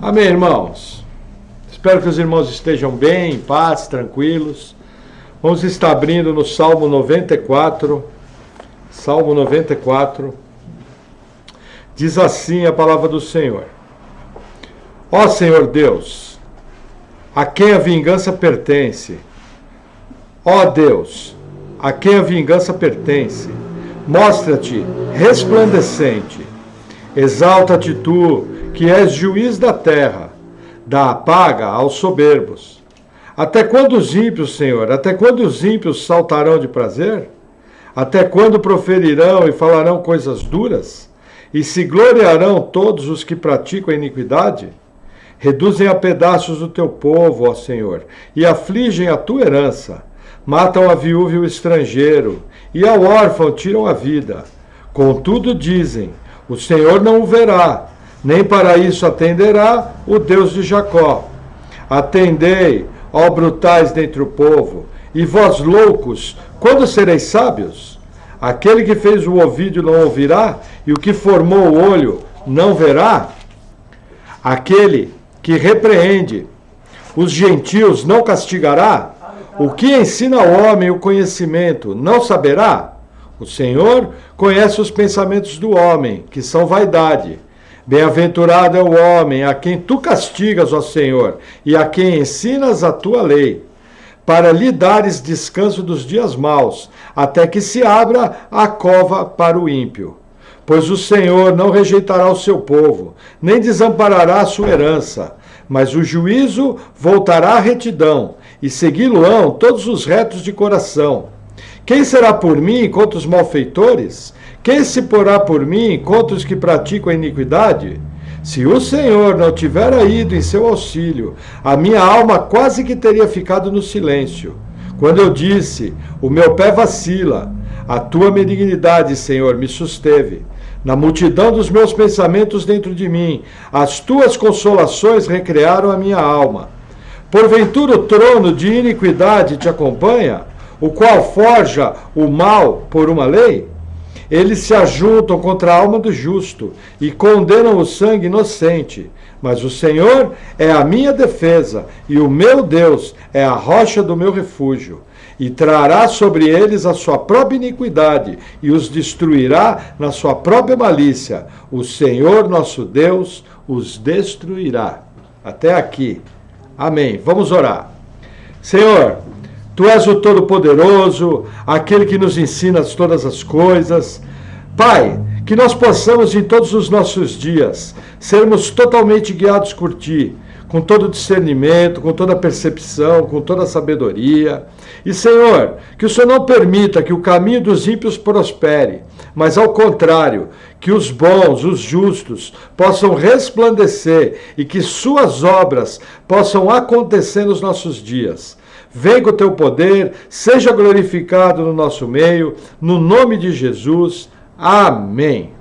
Amém, irmãos? Espero que os irmãos estejam bem, em paz, tranquilos. Vamos estar abrindo no Salmo 94. Salmo 94. Diz assim a palavra do Senhor. Ó Senhor Deus, a quem a vingança pertence. Ó Deus, a quem a vingança pertence. Mostra-te resplandecente. Exalta-te tu, que és juiz da terra. Dá a paga aos soberbos. Até quando os ímpios, Senhor, até quando os ímpios saltarão de prazer? Até quando proferirão e falarão coisas duras? E se gloriarão todos os que praticam a iniquidade? Reduzem a pedaços o teu povo, ó Senhor, e afligem a tua herança. Matam a viúva e o estrangeiro, e ao órfão tiram a vida. Contudo dizem, o Senhor não o verá, nem para isso atenderá o Deus de Jacó. Atendei, ó brutais dentre o povo, e vós loucos, quando sereis sábios? Aquele que fez o ouvido não ouvirá, e o que formou o olho não verá? Aquele que repreende os gentios não castigará? O que ensina ao homem o conhecimento não saberá? O Senhor conhece os pensamentos do homem, que são vaidade. Bem-aventurado é o homem a quem tu castigas, ó Senhor, e a quem ensinas a tua lei, para lhe dares descanso dos dias maus, até que se abra a cova para o ímpio. Pois o Senhor não rejeitará o seu povo, nem desamparará a sua herança, mas o juízo voltará à retidão, e segui-lo-ão todos os retos de coração. Quem será por mim contra os malfeitores? Quem se porá por mim contra os que praticam a iniquidade? Se o Senhor não tivera ido em seu auxílio, a minha alma quase que teria ficado no silêncio. Quando eu disse, o meu pé vacila, a tua benignidade, Senhor, me susteve. Na multidão dos meus pensamentos dentro de mim, as tuas consolações recrearam a minha alma. Porventura o trono de iniquidade te acompanha, o qual forja o mal por uma lei? Eles se ajuntam contra a alma do justo e condenam o sangue inocente. Mas o Senhor é a minha defesa, e o meu Deus é a rocha do meu refúgio. E trará sobre eles a sua própria iniquidade, e os destruirá na sua própria malícia. O Senhor nosso Deus os destruirá. Até aqui. Amém. Vamos orar. Senhor, Tu és o Todo-Poderoso, aquele que nos ensina todas as coisas. Pai, que nós possamos em todos os nossos dias sermos totalmente guiados por Ti, com todo discernimento, com toda percepção, com toda sabedoria. E, Senhor, que o Senhor não permita que o caminho dos ímpios prospere, mas, ao contrário, que os bons, os justos, possam resplandecer e que suas obras possam acontecer nos nossos dias. Vem com o teu poder, seja glorificado no nosso meio, no nome de Jesus. Amém.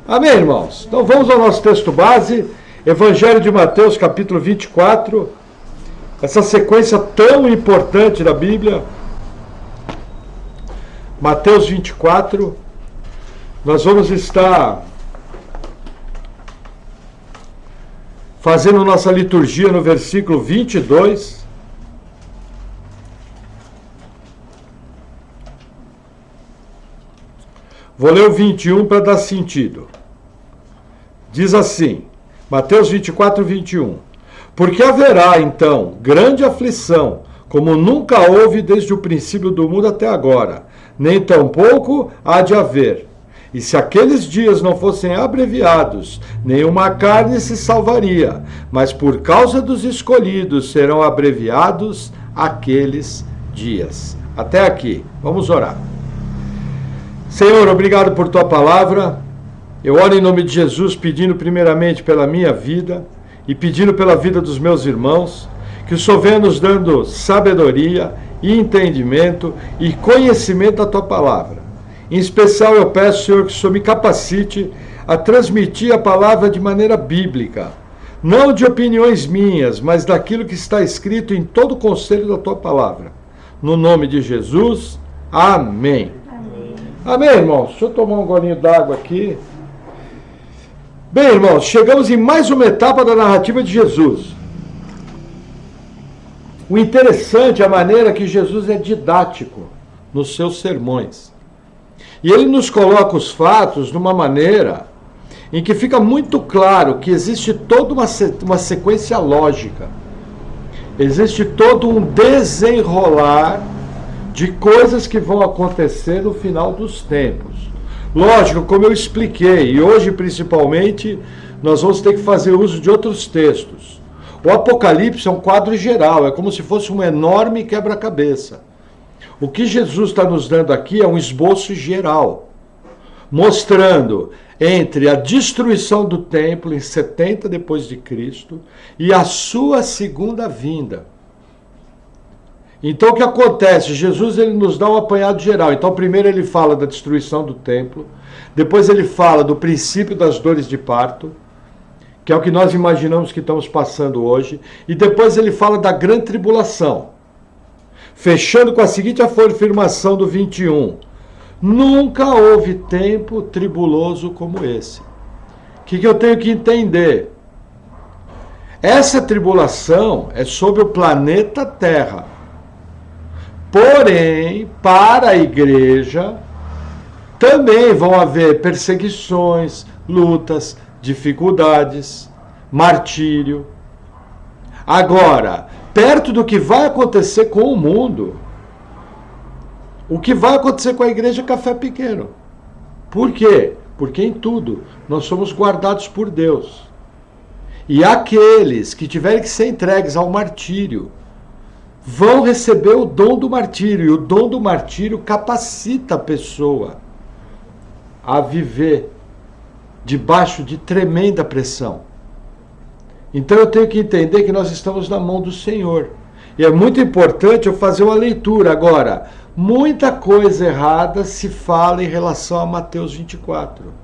Amém, irmãos? Então vamos ao nosso texto base, Evangelho de Mateus, capítulo 24, essa sequência tão importante da Bíblia. Mateus 24, nós vamos estar fazendo nossa liturgia no versículo 22. Vou ler o 21 para dar sentido. Diz assim, Mateus 24, 21. Porque haverá, então, grande aflição, como nunca houve desde o princípio do mundo até agora, nem tampouco há de haver. E se aqueles dias não fossem abreviados, nenhuma carne se salvaria, mas por causa dos escolhidos serão abreviados aqueles dias. Até aqui, vamos orar. Senhor, obrigado por Tua palavra. Eu oro em nome de Jesus, pedindo primeiramente pela minha vida e pedindo pela vida dos meus irmãos, que o Senhor venha nos dando sabedoria e entendimento e conhecimento da Tua palavra. Em especial eu peço, Senhor, que o Senhor me capacite a transmitir a palavra de maneira bíblica, não de opiniões minhas, mas daquilo que está escrito em todo o conselho da Tua palavra. No nome de Jesus, amém. Amém, irmãos? Deixa eu tomar um golinho d'água aqui. Bem, irmãos, chegamos em mais uma etapa da narrativa de Jesus. O interessante é a maneira que Jesus é didático nos seus sermões. E ele nos coloca os fatos de uma maneira em que fica muito claro que existe toda uma sequência lógica. Existe todo um desenrolar de coisas que vão acontecer no final dos tempos. Lógico, como eu expliquei, e hoje principalmente, nós vamos ter que fazer uso de outros textos. O Apocalipse é um quadro geral, é como se fosse um enorme quebra-cabeça. O que Jesus está nos dando aqui é um esboço geral, mostrando entre a destruição do templo em 70 depois de Cristo e a sua segunda vinda. Então o que acontece? Jesus ele nos dá um apanhado geral. Então primeiro ele fala da destruição do templo, depois ele fala do princípio das dores de parto, que é o que nós imaginamos que estamos passando hoje, e depois ele fala da grande tribulação, fechando com a seguinte afirmação do 21. Nunca houve tempo tribuloso como esse. O que eu tenho que entender? Essa tribulação é sobre o planeta Terra. Porém, para a igreja, também vão haver perseguições, lutas, dificuldades, martírio. Agora, perto do que vai acontecer com o mundo, o que vai acontecer com a igreja é café pequeno. Por quê? Porque em tudo nós somos guardados por Deus. E aqueles que tiverem que ser entregues ao martírio vão receber o dom do martírio. E o dom do martírio capacita a pessoa a viver debaixo de tremenda pressão. Então eu tenho que entender que nós estamos na mão do Senhor. E é muito importante eu fazer uma leitura. Agora, muita coisa errada se fala em relação a Mateus 24.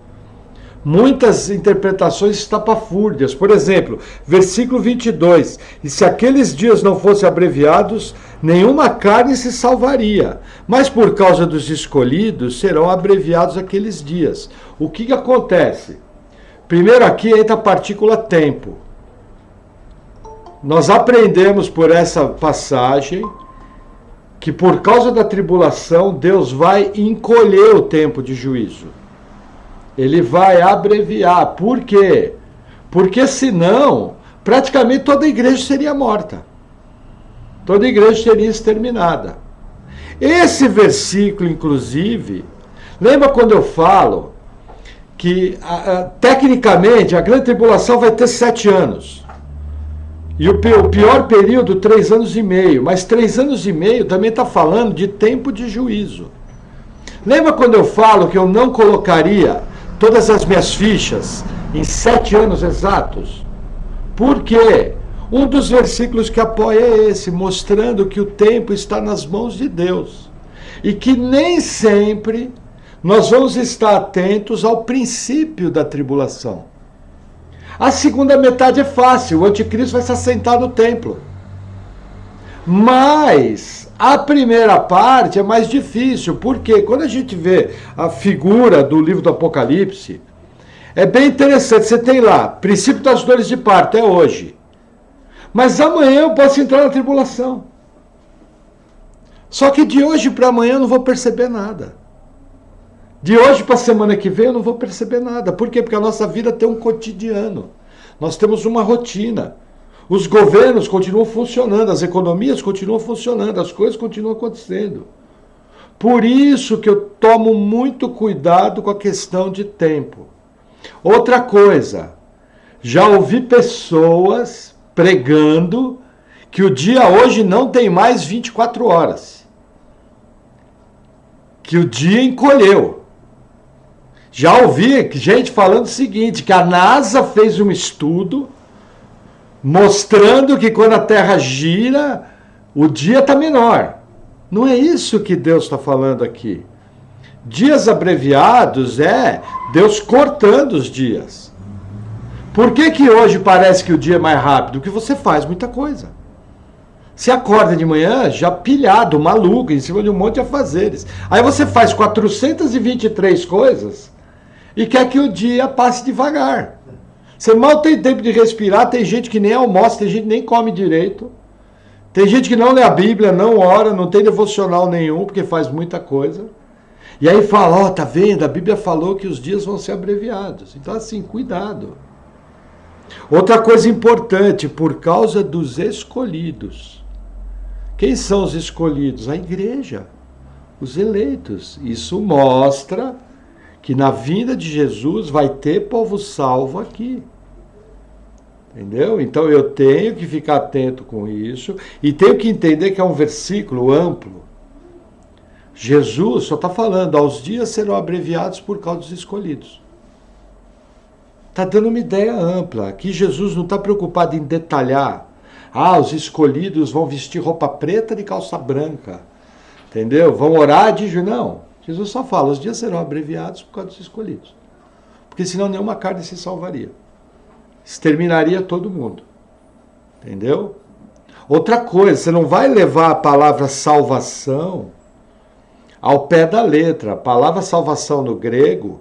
Muitas interpretações estapafúrdias. Por exemplo, versículo 22. E se aqueles dias não fossem abreviados, nenhuma carne se salvaria. Mas por causa dos escolhidos, serão abreviados aqueles dias. O que acontece? Primeiro aqui entra a partícula tempo. Nós aprendemos por essa passagem que por causa da tribulação, Deus vai encolher o tempo de juízo. Ele vai abreviar. Por quê? Porque senão, praticamente toda a igreja seria morta. Toda a igreja seria exterminada. Esse versículo, inclusive, lembra quando eu falo que, tecnicamente, a grande tribulação vai ter 7 anos. E o pior período, 3 anos e meio. Mas 3 anos e meio também está falando de tempo de juízo. Lembra quando eu falo que eu não colocaria todas as minhas fichas em 7 anos exatos? Por quê? Um dos versículos que apoia é esse, mostrando que o tempo está nas mãos de Deus. E que nem sempre nós vamos estar atentos ao princípio da tribulação. A segunda metade é fácil, o anticristo vai se assentar no templo. Mas a primeira parte é mais difícil, porque quando a gente vê a figura do livro do Apocalipse, é bem interessante. Você tem lá, princípio das dores de parto, é hoje. Mas amanhã eu posso entrar na tribulação. Só que de hoje para amanhã eu não vou perceber nada. De hoje para a semana que vem eu não vou perceber nada. Por quê? Porque a nossa vida tem um cotidiano. Nós temos uma rotina. Os governos continuam funcionando, as economias continuam funcionando, as coisas continuam acontecendo. Por isso que eu tomo muito cuidado com a questão de tempo. Outra coisa, já ouvi pessoas pregando que o dia hoje não tem mais 24 horas. Que o dia encolheu. Já ouvi gente falando o seguinte, que a NASA fez um estudo mostrando que quando a Terra gira, o dia está menor. Não é isso que Deus está falando aqui. Dias abreviados é Deus cortando os dias. Por que hoje parece que o dia é mais rápido? Porque você faz muita coisa. Você acorda de manhã já pilhado, maluco, em cima de um monte de afazeres. Aí você faz 423 coisas e quer que o dia passe devagar. Você mal tem tempo de respirar, tem gente que nem almoça, tem gente que nem come direito. Tem gente que não lê a Bíblia, não ora, não tem devocional nenhum, porque faz muita coisa. E aí fala, ó, tá vendo? A Bíblia falou que os dias vão ser abreviados. Então assim, cuidado. Outra coisa importante, por causa dos escolhidos. Quem são os escolhidos? A igreja, os eleitos. Isso mostra que na vinda de Jesus vai ter povo salvo aqui. Entendeu? Então eu tenho que ficar atento com isso e tenho que entender que é um versículo amplo. Jesus só está falando, aos dias serão abreviados por causa dos escolhidos. Está dando uma ideia ampla. Aqui Jesus não está preocupado em detalhar. Ah, os escolhidos vão vestir roupa preta de calça branca. Entendeu? Vão orar de jejum. Não. Jesus só fala, os dias serão abreviados por causa dos escolhidos. Porque senão nenhuma carne se salvaria. Exterminaria todo mundo. Entendeu? Outra coisa, você não vai levar a palavra salvação ao pé da letra. A palavra salvação no grego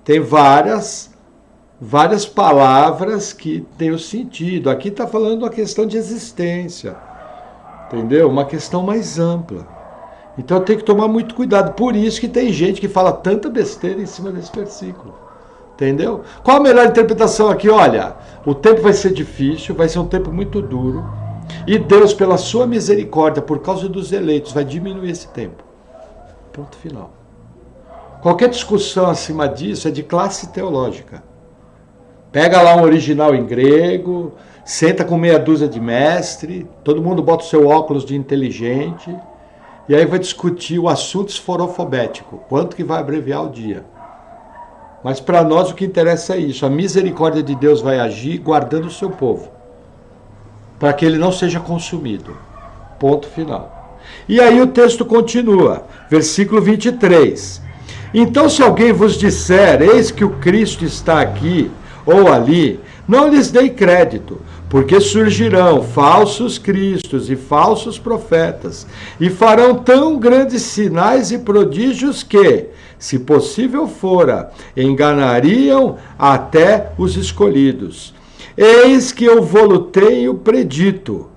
tem várias palavras que têm o sentido. Aqui está falando uma questão de existência. Entendeu? Uma questão mais ampla. Então eu tenho que tomar muito cuidado. Por isso que tem gente que fala tanta besteira em cima desse versículo. Entendeu? Qual a melhor interpretação aqui? Olha, o tempo vai ser difícil, vai ser um tempo muito duro. E Deus, pela sua misericórdia, por causa dos eleitos, vai diminuir esse tempo. Ponto final. Qualquer discussão acima disso é de classe teológica. Pega lá um original em grego, senta com meia dúzia de mestre, todo mundo bota o seu óculos de inteligente, e aí vai discutir o assunto esforofobético, quanto que vai abreviar o dia. Mas para nós o que interessa é isso, a misericórdia de Deus vai agir guardando o seu povo, para que ele não seja consumido. Ponto final. E aí o texto continua, versículo 23. Então se alguém vos disser, eis que o Cristo está aqui, ou ali, não lhes dei crédito, porque surgirão falsos cristos e falsos profetas, e farão tão grandes sinais e prodígios que, se possível fora, enganariam até os escolhidos. Eis que eu vou-lo tenho predito.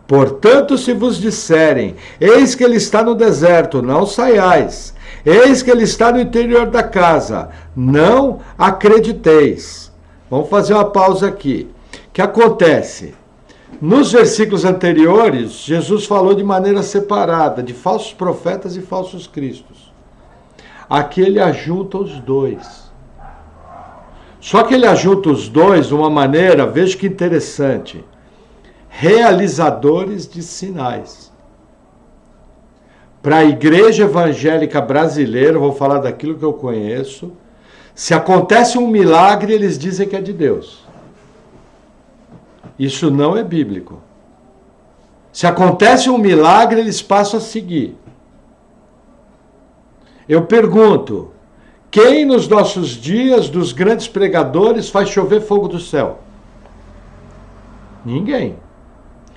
Portanto, se vos disserem, eis que ele está no deserto, não saiais. Eis que ele está no interior da casa, não acrediteis. Vamos fazer uma pausa aqui. O que acontece? Nos versículos anteriores, Jesus falou de maneira separada de falsos profetas e falsos cristos. Aqui ele ajunta os dois. Só que ele ajunta os dois de uma maneira, veja que interessante, realizadores de sinais. Para a igreja evangélica brasileira, vou falar daquilo que eu conheço, se acontece um milagre, eles dizem que é de Deus. Isso não é bíblico. Se acontece um milagre, eles passam a seguir. Eu pergunto, quem nos nossos dias dos grandes pregadores faz chover fogo do céu? Ninguém.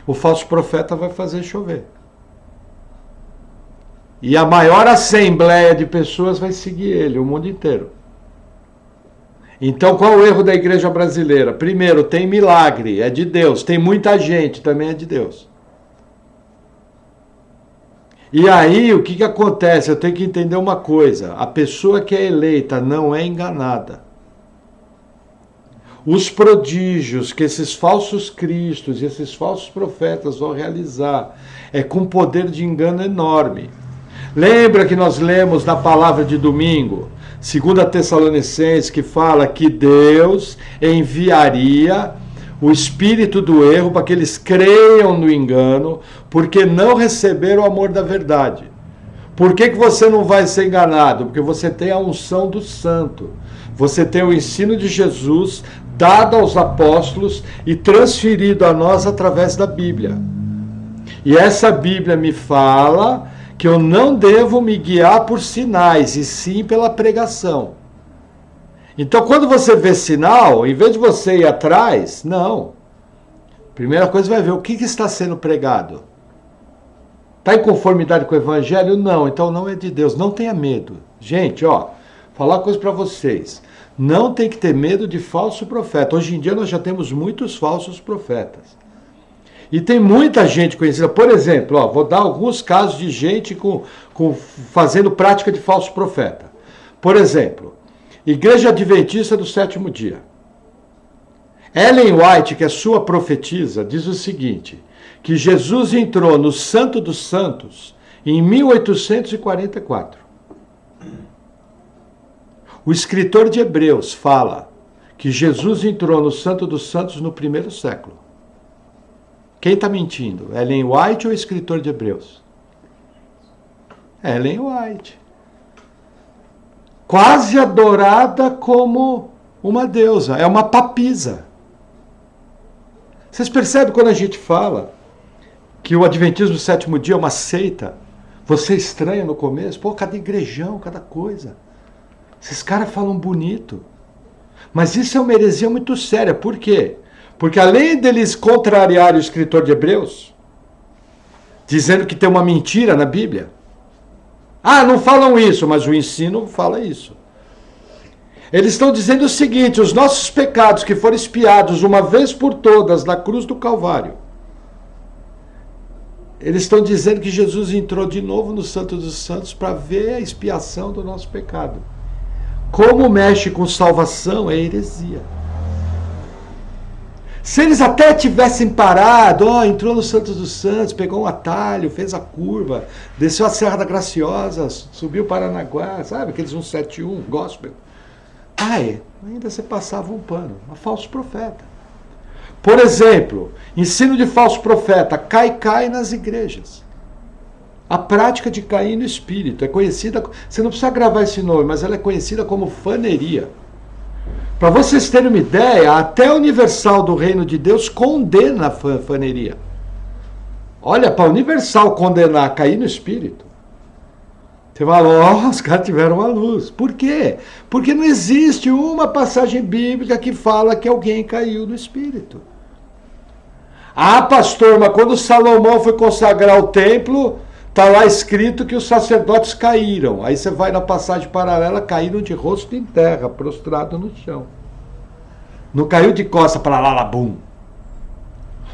O falso profeta vai fazer chover. E a maior assembleia de pessoas vai seguir ele, o mundo inteiro. Então, qual o erro da igreja brasileira? Primeiro, tem milagre, é de Deus. Tem muita gente, também é de Deus. E aí, o que acontece? Eu tenho que entender uma coisa. A pessoa que é eleita não é enganada. Os prodígios que esses falsos cristos e esses falsos profetas vão realizar é com poder de engano enorme. Lembra que nós lemos na palavra de domingo, 2 Tessalonicenses, que fala que Deus enviaria o espírito do erro para que eles creiam no engano, porque não receberam o amor da verdade. Por que você não vai ser enganado? Porque você tem a unção do santo. Você tem o ensino de Jesus dado aos apóstolos e transferido a nós através da Bíblia. E essa Bíblia me fala que eu não devo me guiar por sinais, e sim pela pregação. Então, quando você vê sinal, em vez de você ir atrás, não. Primeira coisa, vai ver o que está sendo pregado. Está em conformidade com o Evangelho? Não, então não é de Deus. Não tenha medo. Gente, falar uma coisa para vocês. Não tem que ter medo de falso profeta. Hoje em dia nós já temos muitos falsos profetas. E tem muita gente conhecida. Por exemplo, vou dar alguns casos de gente fazendo prática de falso profeta. Por exemplo, Igreja Adventista do Sétimo Dia. Ellen White, que é sua profetisa, diz o seguinte, que Jesus entrou no Santo dos Santos em 1844. O escritor de Hebreus fala que Jesus entrou no Santo dos Santos no primeiro século. Quem está mentindo? Ellen White ou o escritor de Hebreus? Ellen White. Quase adorada como uma deusa. É uma papisa. Vocês percebem quando a gente fala que o Adventismo do Sétimo Dia é uma seita? Você estranha no começo? Pô, cada igrejão, cada coisa. Esses caras falam bonito. Mas isso é uma heresia muito séria. Por quê? Porque além deles contrariarem o escritor de Hebreus, dizendo que tem uma mentira na Bíblia. Não falam isso, mas o ensino fala isso. Eles estão dizendo o seguinte, os nossos pecados que foram expiados uma vez por todas na cruz do Calvário, eles estão dizendo que Jesus entrou de novo no Santo dos Santos para ver a expiação do nosso pecado. Como mexe com salvação é heresia. Se eles até tivessem parado, entrou no Santo dos Santos, pegou um atalho, fez a curva, desceu a Serra da Graciosa, subiu o Paranaguá, sabe? Aqueles 171, gospel. Ainda você passava um pano, um falso profeta. Por exemplo, ensino de falso profeta, cai nas igrejas. A prática de cair no espírito é conhecida, você não precisa gravar esse nome, mas ela é conhecida como faneria. Para vocês terem uma ideia, até a Universal do Reino de Deus condena a faneria. Olha, para a Universal condenar cair no espírito, você fala, os caras tiveram a luz. Por quê? Porque não existe uma passagem bíblica que fala que alguém caiu no espírito. Pastor, mas quando Salomão foi consagrar o templo, está lá escrito que os sacerdotes caíram. Aí você vai na passagem paralela, caíram de rosto em terra, prostrado no chão. Não caiu de costa para lá, bum.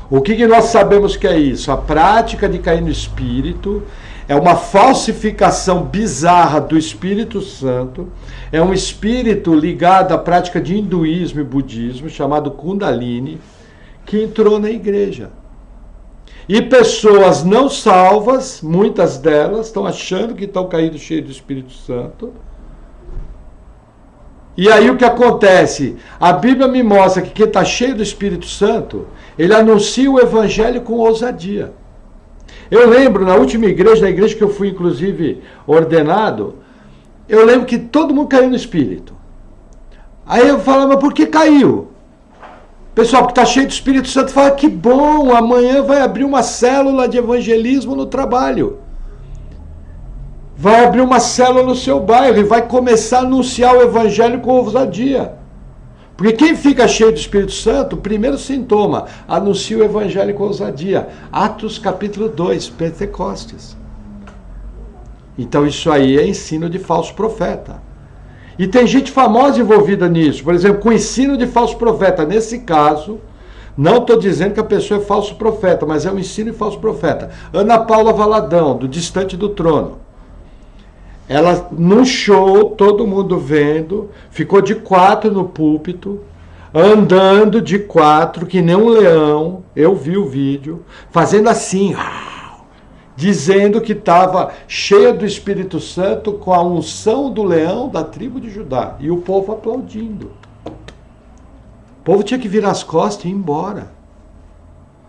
O que nós sabemos que é isso? A prática de cair no espírito é uma falsificação bizarra do Espírito Santo. É um espírito ligado à prática de hinduísmo e budismo, chamado Kundalini, que entrou na igreja. E pessoas não salvas, muitas delas, estão achando que estão caindo cheios do Espírito Santo. E aí o que acontece? A Bíblia me mostra que quem está cheio do Espírito Santo, ele anuncia o Evangelho com ousadia. Eu lembro, na última igreja, na igreja que eu fui inclusive ordenado, eu lembro que todo mundo caiu no Espírito. Aí eu falava, mas por que caiu? O pessoal que está cheio do Espírito Santo fala, que bom, amanhã vai abrir uma célula de evangelismo no trabalho. Vai abrir uma célula no seu bairro e vai começar a anunciar o Evangelho com ousadia. Porque quem fica cheio do Espírito Santo, o primeiro sintoma, anuncia o Evangelho com ousadia. Atos capítulo 2, Pentecostes. Então isso aí é ensino de falso profeta. E tem gente famosa envolvida nisso. Por exemplo, com ensino de falso profeta. Nesse caso, não estou dizendo que a pessoa é falso profeta, mas é um ensino de falso profeta. Ana Paula Valadão, do Distante do Trono. Ela, num show, todo mundo vendo, ficou de 4 no púlpito, andando de 4, que nem um leão, eu vi o vídeo, fazendo assim, dizendo que estava cheia do Espírito Santo com a unção do leão da tribo de Judá. E o povo aplaudindo. O povo tinha que virar as costas e ir embora.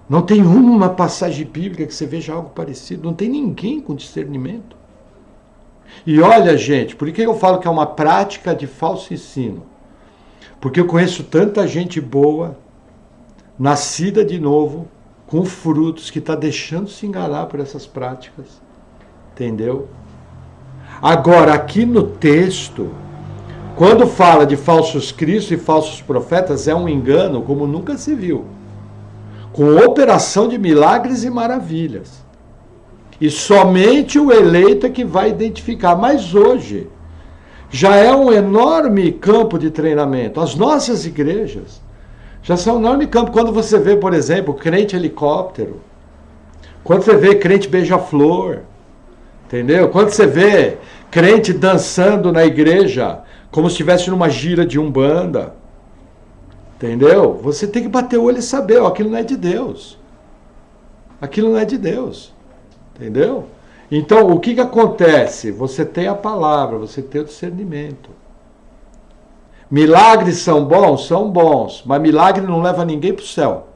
Não tem uma passagem bíblica que você veja algo parecido, não tem ninguém com discernimento. E olha, gente, por que eu falo que é uma prática de falso ensino? Porque eu conheço tanta gente boa, nascida de novo, com frutos, que está deixando se enganar por essas práticas. Entendeu? Agora, aqui no texto, quando fala de falsos cristos e falsos profetas, é um engano como nunca se viu. Com operação de milagres e maravilhas. E somente o eleito é que vai identificar. Mas hoje, já é um enorme campo de treinamento. As nossas igrejas já são um enorme campo. Quando você vê, por exemplo, crente helicóptero, quando você vê crente beija-flor, entendeu? Quando você vê crente dançando na igreja, como se estivesse numa gira de umbanda, entendeu? Você tem que bater o olho e saber, ó, aquilo não é de Deus. Aquilo não é de Deus, entendeu? Então, o que acontece? Você tem a palavra, você tem o discernimento. Milagres são bons, mas milagre não leva ninguém para o céu.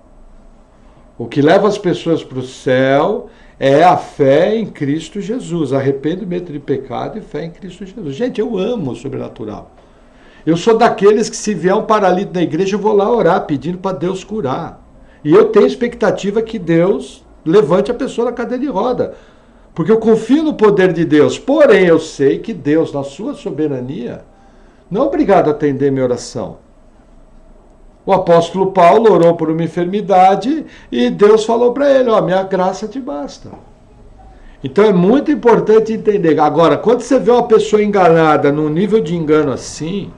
O que leva as pessoas para o céu é a fé em Cristo Jesus, arrependimento de pecado e fé em Cristo Jesus. Gente, eu amo o sobrenatural. Eu sou daqueles que, se vier um paralítico na igreja, eu vou lá orar, pedindo para Deus curar. E eu tenho expectativa que Deus levante a pessoa na cadeira de roda. Porque eu confio no poder de Deus. Porém, eu sei que Deus, na sua soberania, não é obrigado a atender minha oração. O apóstolo Paulo orou por uma enfermidade e Deus falou para ele, ó, minha graça te basta. Então é muito importante entender. Agora, quando você vê uma pessoa enganada num nível de engano assim,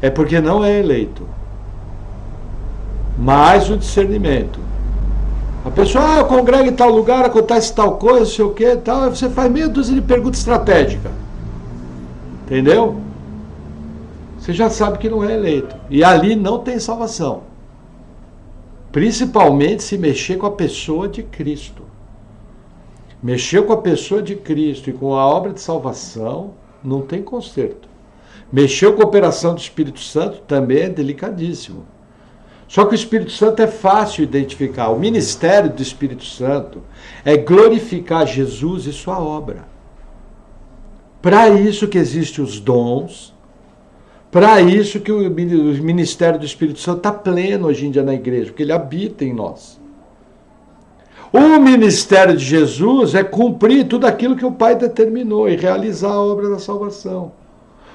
é porque não é eleito. Mais o discernimento. A pessoa, eu congrego em tal lugar, acontece tal coisa, não sei o que, tal. Aí você faz meia dúzia de perguntas estratégicas. Entendeu? Você já sabe que não é eleito. E ali não tem salvação. Principalmente se mexer com a pessoa de Cristo. Mexeu com a pessoa de Cristo e com a obra de salvação, não tem conserto. Mexeu com a operação do Espírito Santo, também é delicadíssimo. Só que o Espírito Santo é fácil identificar. O ministério do Espírito Santo é glorificar Jesus e sua obra. Para isso que existem os dons, para isso que o ministério do Espírito Santo está pleno hoje em dia na igreja, porque ele habita em nós. O ministério de Jesus é cumprir tudo aquilo que o Pai determinou e realizar a obra da salvação.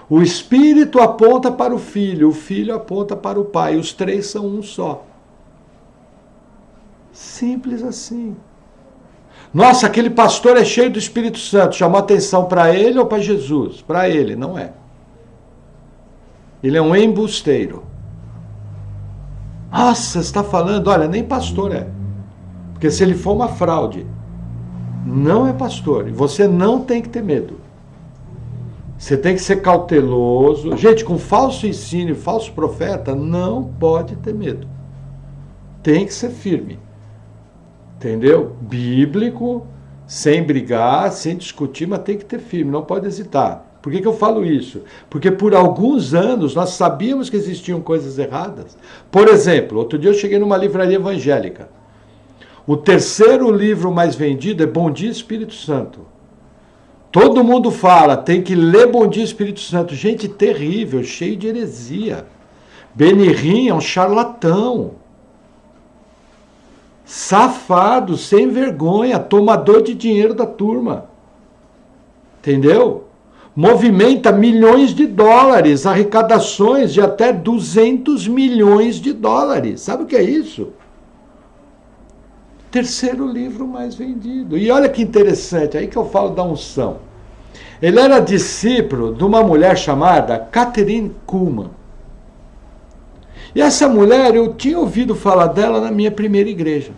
O Espírito aponta para o Filho aponta para o Pai. Os três são um só. Simples assim. Nossa, aquele pastor é cheio do Espírito Santo. Chamou atenção para ele ou para Jesus? Para ele, não é. Ele é um embusteiro. Nossa, você está falando, olha, nem pastor é. Porque se ele for uma fraude, não é pastor. E você não tem que ter medo. Você tem que ser cauteloso. Gente, com falso ensino e falso profeta, não pode ter medo. Tem que ser firme. Entendeu? Bíblico, sem brigar, sem discutir, mas tem que ter firme, não pode hesitar. Por que eu falo isso? Porque por alguns anos nós sabíamos que existiam coisas erradas. Por exemplo, outro dia eu cheguei numa livraria evangélica. O terceiro livro mais vendido é Bom Dia Espírito Santo. Todo mundo fala, tem que ler Bom Dia Espírito Santo. Gente, terrível, cheio de heresia. Benihim é um charlatão. Safado, sem vergonha, tomador de dinheiro da turma. Entendeu? Movimenta milhões de dólares, arrecadações de até 200 milhões de dólares. Sabe o que é isso? Terceiro livro mais vendido. E olha que interessante, aí que eu falo da unção. Ele era discípulo de uma mulher chamada Kathryn Kuhlman. E essa mulher, eu tinha ouvido falar dela na minha primeira igreja.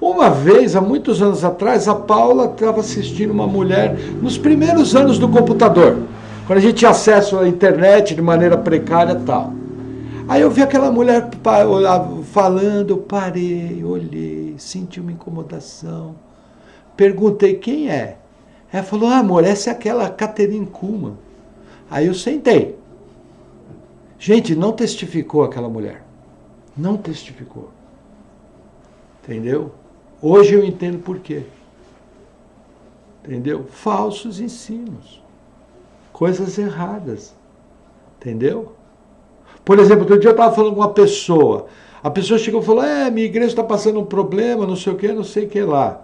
Uma vez, há muitos anos atrás, a Paula estava assistindo uma mulher nos primeiros anos do computador, quando a gente tinha acesso à internet de maneira precária e tal. Aí eu vi aquela mulher falando, eu parei, olhei, senti uma incomodação. Perguntei quem é. Ela falou, amor, essa é aquela Kathryn Kuhlman. Aí eu sentei. Gente, não testificou aquela mulher. Não testificou. Entendeu? Hoje eu entendo por quê. Entendeu? Falsos ensinos. Coisas erradas. Entendeu? Por exemplo, outro dia eu estava falando com uma pessoa. A pessoa chegou e falou, minha igreja está passando um problema, não sei o que, não sei o que lá.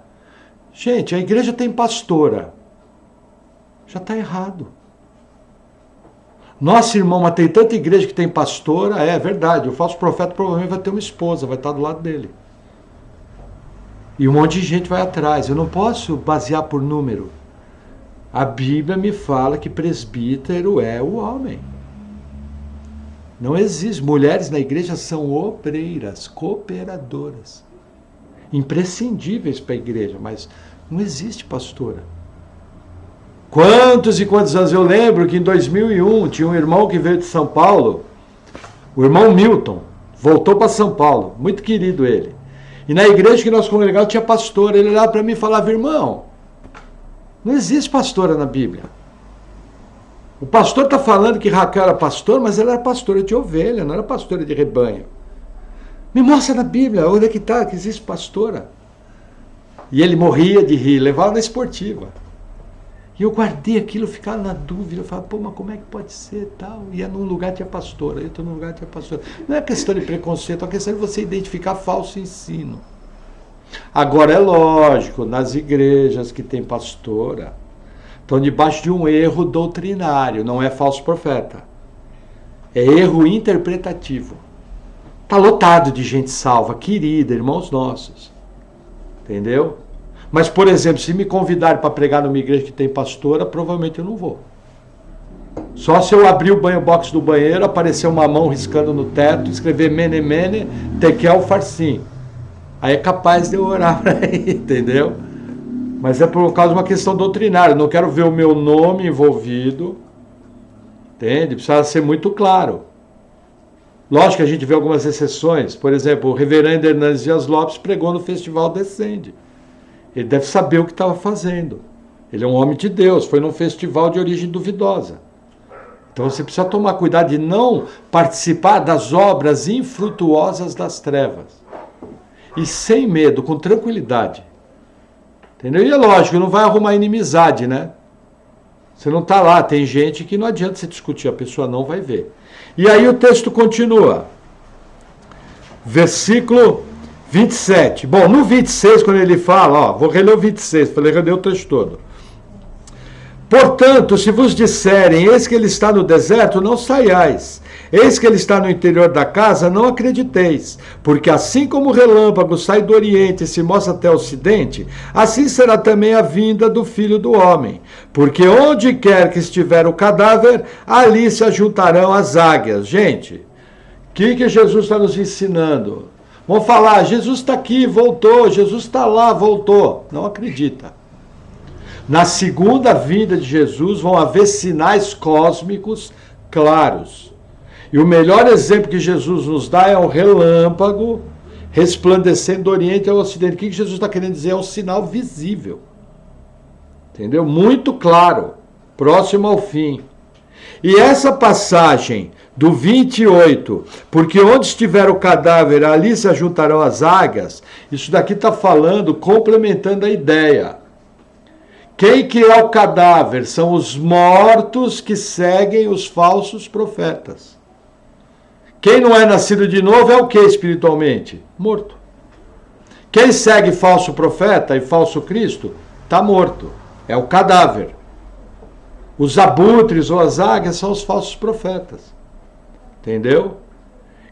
Gente, a igreja tem pastora. Já está errado. Nossa, irmão, mas tem tanta igreja que tem pastora. É verdade, o falso profeta provavelmente vai ter uma esposa, vai estar do lado dele. E um monte de gente vai atrás. Eu não posso basear por número. A Bíblia me fala que presbítero é o homem. Não existe. Mulheres na igreja são obreiras, cooperadoras, imprescindíveis para a igreja, mas não existe pastora. Quantos e quantos anos eu lembro que em 2001 tinha um irmão que veio de São Paulo, o irmão Milton, voltou para São Paulo, muito querido ele. E na igreja que nós congregávamos tinha pastora. Ele olhava para mim e falava: irmão, não existe pastora na Bíblia. O pastor está falando que Raquel era pastora, mas ela era pastora de ovelha, não era pastora de rebanho. Me mostra na Bíblia onde é que está, que existe pastora. E ele morria de rir, levava na esportiva. E eu guardei aquilo, ficava na dúvida, eu falava: pô, mas como é que pode ser tal? Ia num lugar tinha pastora, eu estou num lugar tinha pastora. Não é questão de preconceito, é uma questão de você identificar falso ensino. Agora é lógico, nas igrejas que tem pastora, estão debaixo de um erro doutrinário, não é falso profeta. É erro interpretativo. Está lotado de gente salva, querida, irmãos nossos. Entendeu? Mas, por exemplo, se me convidarem para pregar numa igreja que tem pastora, provavelmente eu não vou. Só se eu abrir o banho box do banheiro, aparecer uma mão riscando no teto, escrever mene mene, tekel farsim. Aí é capaz de eu orar para ele, entendeu? Mas é por causa de uma questão doutrinária. Eu não quero ver o meu nome envolvido. Entende? Precisa ser muito claro. Lógico que a gente vê algumas exceções. Por exemplo, o reverendo Hernandes Dias Lopes pregou no Festival Descende. Ele deve saber o que estava fazendo. Ele é um homem de Deus, foi num festival de origem duvidosa. Então você precisa tomar cuidado de não participar das obras infrutuosas das trevas. E sem medo, com tranquilidade. Entendeu? E é lógico, não vai arrumar inimizade, né? Você não está lá, tem gente que não adianta você discutir, a pessoa não vai ver. E aí o texto continua. Versículo 27. Bom, no 26, quando ele fala, vou reler o 26, falei, reler o texto todo. Portanto, se vos disserem, eis que ele está no deserto, não saiais. Eis que ele está no interior da casa, não acrediteis. Porque assim como o relâmpago sai do oriente e se mostra até o ocidente, assim será também a vinda do Filho do Homem. Porque onde quer que estiver o cadáver, ali se ajuntarão as águias. Gente, o que Jesus está nos ensinando? Vão falar: Jesus está aqui, voltou, Jesus está lá, voltou. Não acredita. Na segunda vinda de Jesus vão haver sinais cósmicos claros. E o melhor exemplo que Jesus nos dá é um relâmpago resplandecendo do Oriente ao Ocidente. O que Jesus está querendo dizer? É um sinal visível. Entendeu? Muito claro, próximo ao fim. E essa passagem do 28, porque onde estiver o cadáver, ali se ajuntarão as águias, isso daqui está falando, complementando a ideia. Quem que é o cadáver? São os mortos que seguem os falsos profetas. Quem não é nascido de novo é o que espiritualmente? Morto. Quem segue falso profeta e falso Cristo, está morto. É o cadáver. Os abutres ou as águias são os falsos profetas. Entendeu?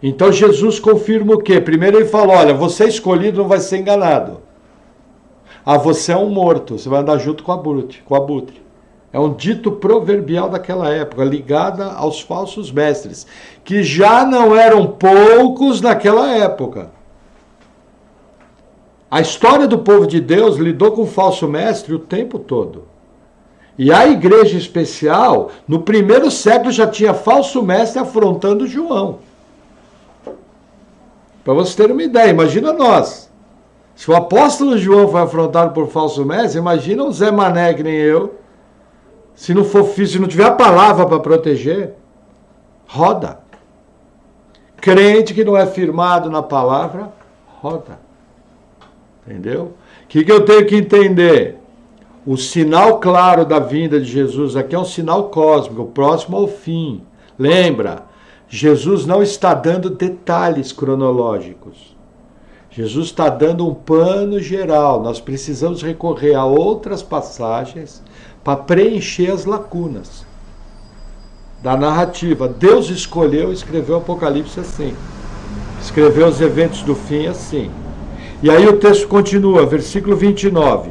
Então Jesus confirma o quê? Primeiro ele fala: olha, você escolhido não vai ser enganado. Você é um morto, você vai andar junto com o abutre. É um dito proverbial daquela época, ligada aos falsos mestres, que já não eram poucos naquela época. A história do povo de Deus lidou com o falso mestre o tempo todo. E a igreja especial, no primeiro século, já tinha falso mestre afrontando João. Para vocês terem uma ideia, imagina nós. Se o apóstolo João foi afrontado por falso mestre, imagina um Zé Mané que nem eu. Se não for filho, se não tiver a palavra para proteger, roda. Crente que não é firmado na palavra, roda. Entendeu? O que eu tenho que entender? O sinal claro da vinda de Jesus aqui é um sinal cósmico, próximo ao fim. Lembra, Jesus não está dando detalhes cronológicos. Jesus está dando um pano geral. Nós precisamos recorrer a outras passagens para preencher as lacunas da narrativa. Deus escolheu escrever o Apocalipse assim. Escreveu os eventos do fim assim. E aí o texto continua, versículo 29.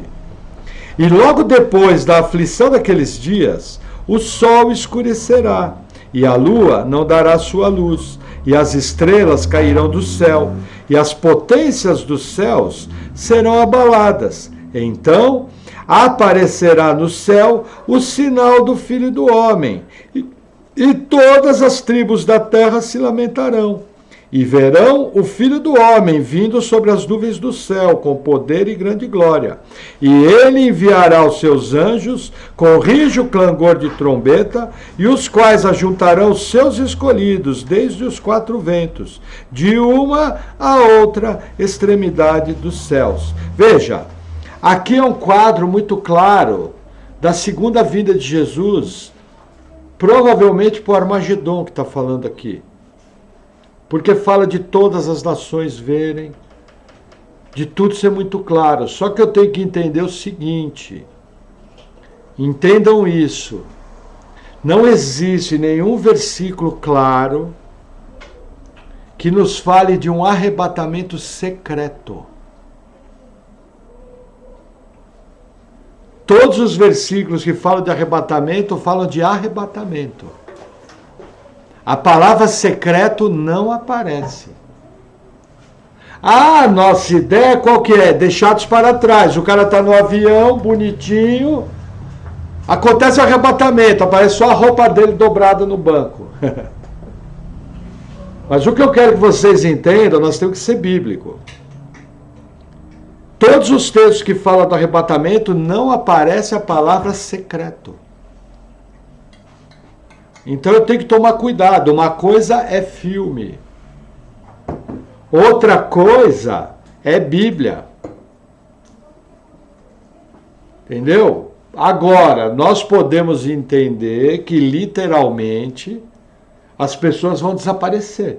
E logo depois da aflição daqueles dias, o sol escurecerá, e a lua não dará sua luz, e as estrelas cairão do céu, e as potências dos céus serão abaladas. Então aparecerá no céu o sinal do Filho do Homem, e todas as tribos da terra se lamentarão. E verão o Filho do Homem vindo sobre as nuvens do céu, com poder e grande glória. E ele enviará os seus anjos com rijo clangor de trombeta, e os quais ajuntarão os seus escolhidos desde os quatro ventos, de uma a outra extremidade dos céus. Veja, aqui é um quadro muito claro da segunda vinda de Jesus, provavelmente por Armagedon que está falando aqui. Porque fala de todas as nações verem, de tudo ser muito claro. Só que eu tenho que entender o seguinte, entendam isso, não existe nenhum versículo claro que nos fale de um arrebatamento secreto. Todos os versículos que falam de arrebatamento, falam de arrebatamento. A palavra secreto não aparece. Ah, nossa ideia qual que é? Deixados para trás. O cara está no avião, bonitinho. Acontece o arrebatamento, aparece só a roupa dele dobrada no banco. Mas o que eu quero que vocês entendam, nós temos que ser bíblico. Todos os textos que falam do arrebatamento, não aparece a palavra secreto. Então eu tenho que tomar cuidado. Uma coisa é filme. Outra coisa é Bíblia. Entendeu? Agora, nós podemos entender que literalmente as pessoas vão desaparecer.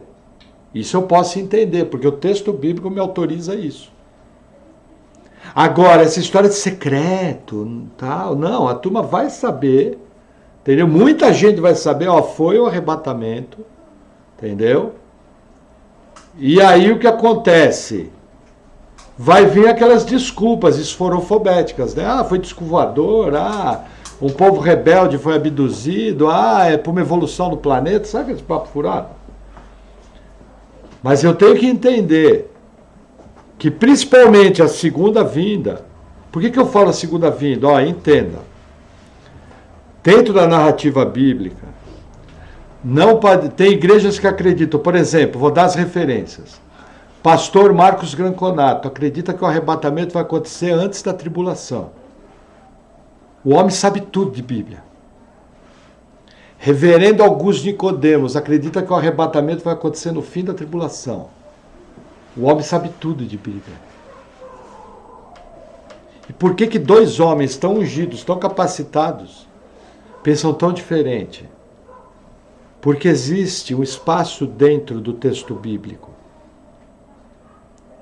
Isso eu posso entender, porque o texto bíblico me autoriza isso. Agora, essa história de secreto, tal, não, a turma vai saber. Entendeu? Muita gente vai saber, ó, foi o arrebatamento, entendeu? E aí o que acontece? Vai vir aquelas desculpas esforofobéticas, né? Ah, foi disco voador, um povo rebelde foi abduzido, é por uma evolução do planeta, sabe esse papo furado? Mas eu tenho que entender que principalmente a segunda vinda, por que eu falo a segunda vinda? Ó, entenda. Dentro da narrativa bíblica, não pode, tem igrejas que acreditam, por exemplo, vou dar as referências. Pastor Marcos Granconato acredita que o arrebatamento vai acontecer antes da tribulação. O homem sabe tudo de Bíblia. Reverendo Augusto Nicodemos acredita que o arrebatamento vai acontecer no fim da tribulação. O homem sabe tudo de Bíblia. E por que dois homens tão ungidos, tão capacitados, pensam tão diferente? Porque existe um espaço dentro do texto bíblico.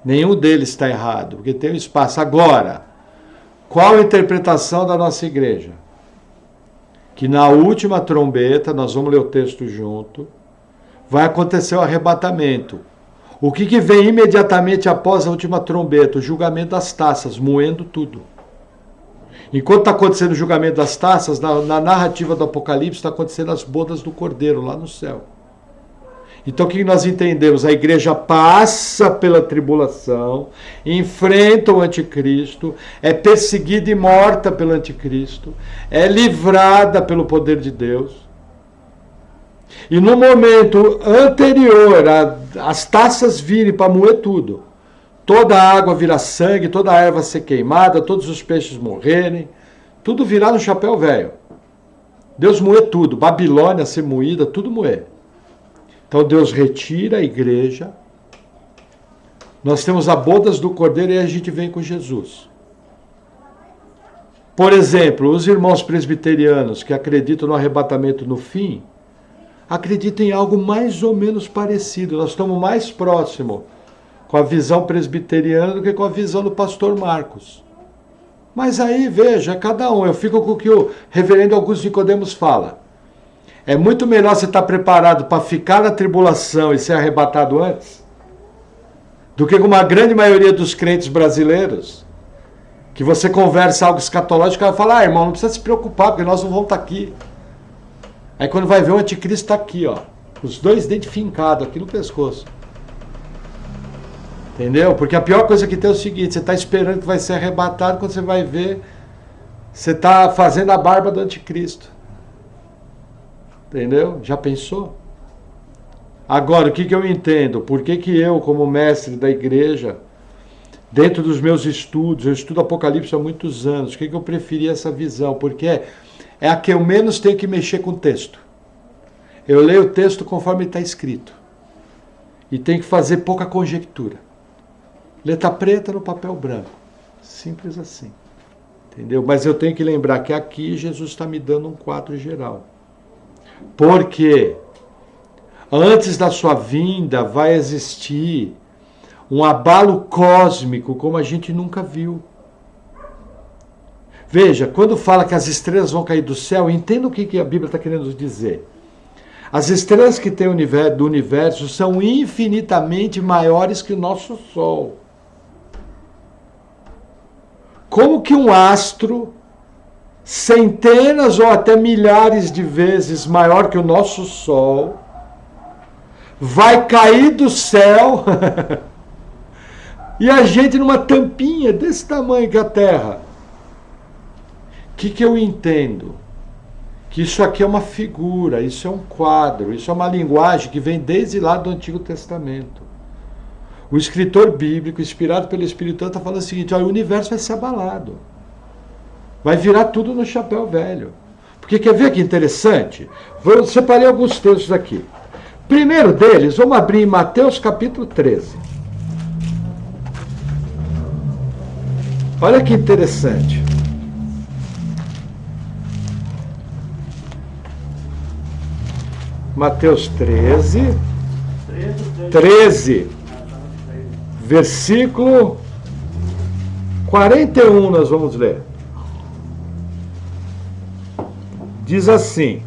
Nenhum deles está errado, porque tem um espaço. Agora, qual a interpretação da nossa igreja? Que na última trombeta, nós vamos ler o texto junto, vai acontecer o arrebatamento. O que vem imediatamente após a última trombeta? O julgamento das taças, moendo tudo. Enquanto está acontecendo o julgamento das taças, na narrativa do Apocalipse está acontecendo as bodas do Cordeiro lá no céu. Então o que nós entendemos? A igreja passa pela tribulação, enfrenta o anticristo, é perseguida e morta pelo anticristo, é livrada pelo poder de Deus. E no momento anterior, as taças virem para moer tudo, toda a água virar sangue, toda a erva ser queimada, todos os peixes morrerem, tudo virar no chapéu velho. Deus moer tudo, Babilônia ser moída, tudo moer. Então Deus retira a igreja, nós temos a bodas do Cordeiro e a gente vem com Jesus. Por exemplo, os irmãos presbiterianos que acreditam no arrebatamento no fim, acreditam em algo mais ou menos parecido. Nós estamos mais próximos com a visão presbiteriana do que com a visão do pastor Marcos. Mas aí, veja, cada um. Eu fico com o que o reverendo Augusto Nicodemos fala. É muito melhor você estar preparado para ficar na tribulação e ser arrebatado antes, do que com uma grande maioria dos crentes brasileiros Que você conversa algo escatológico, o cara fala, irmão, não precisa se preocupar, porque nós não vamos estar aqui. Aí quando vai ver, o anticristo está aqui, ó. Os dois dentes fincados aqui no pescoço. Entendeu? Porque a pior coisa que tem é o seguinte, você está esperando que vai ser arrebatado, quando você vai ver, você está fazendo a barba do anticristo. Entendeu? Já pensou? Agora, o que eu entendo? Por que eu, como mestre da igreja, dentro dos meus estudos, eu estudo Apocalipse há muitos anos, por que eu preferi essa visão? Porque é a que eu menos tenho que mexer com o texto. Eu leio o texto conforme está escrito. E tenho que fazer pouca conjectura. Letra preta no papel branco. Simples assim. Entendeu? Mas eu tenho que lembrar que aqui Jesus está me dando um quadro geral. Porque antes da sua vinda vai existir um abalo cósmico como a gente nunca viu. Veja, quando fala que as estrelas vão cair do céu, entenda o que a Bíblia está querendo dizer. As estrelas que tem do universo são infinitamente maiores que o nosso Sol. Como que um astro, centenas ou até milhares de vezes maior que o nosso Sol, vai cair do céu e a gente numa tampinha desse tamanho que a Terra? O que eu entendo? Que isso aqui é uma figura, isso é um quadro, isso é uma linguagem que vem desde lá do Antigo Testamento. O escritor bíblico, inspirado pelo Espírito Santo, está falando o seguinte, olha, o universo vai ser abalado. Vai virar tudo no chapéu velho. Porque quer ver que interessante? Eu separei alguns textos aqui. Primeiro deles, vamos abrir em Mateus capítulo 13. Olha que interessante. Mateus 13, versículo 41, nós vamos ler. Diz assim: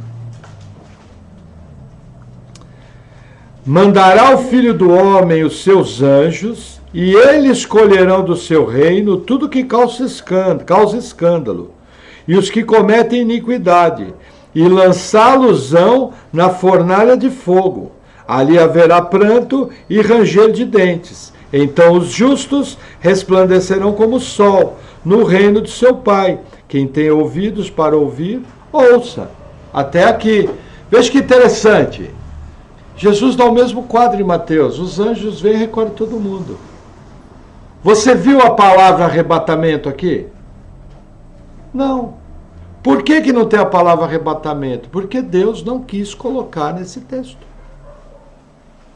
mandará o Filho do Homem os seus anjos, e eles escolherão do seu reino tudo que causa escândalo, e os que cometem iniquidade, e lançá-los-ão na fornalha de fogo. Ali haverá pranto e ranger de dentes. Então os justos resplandecerão como o sol no reino de seu Pai. Quem tem ouvidos para ouvir, ouça. Até aqui. Veja que interessante. Jesus dá o mesmo quadro em Mateus. Os anjos vêm e recolhem todo mundo. Você viu a palavra arrebatamento aqui? Não. Por que não tem a palavra arrebatamento? Porque Deus não quis colocar nesse texto.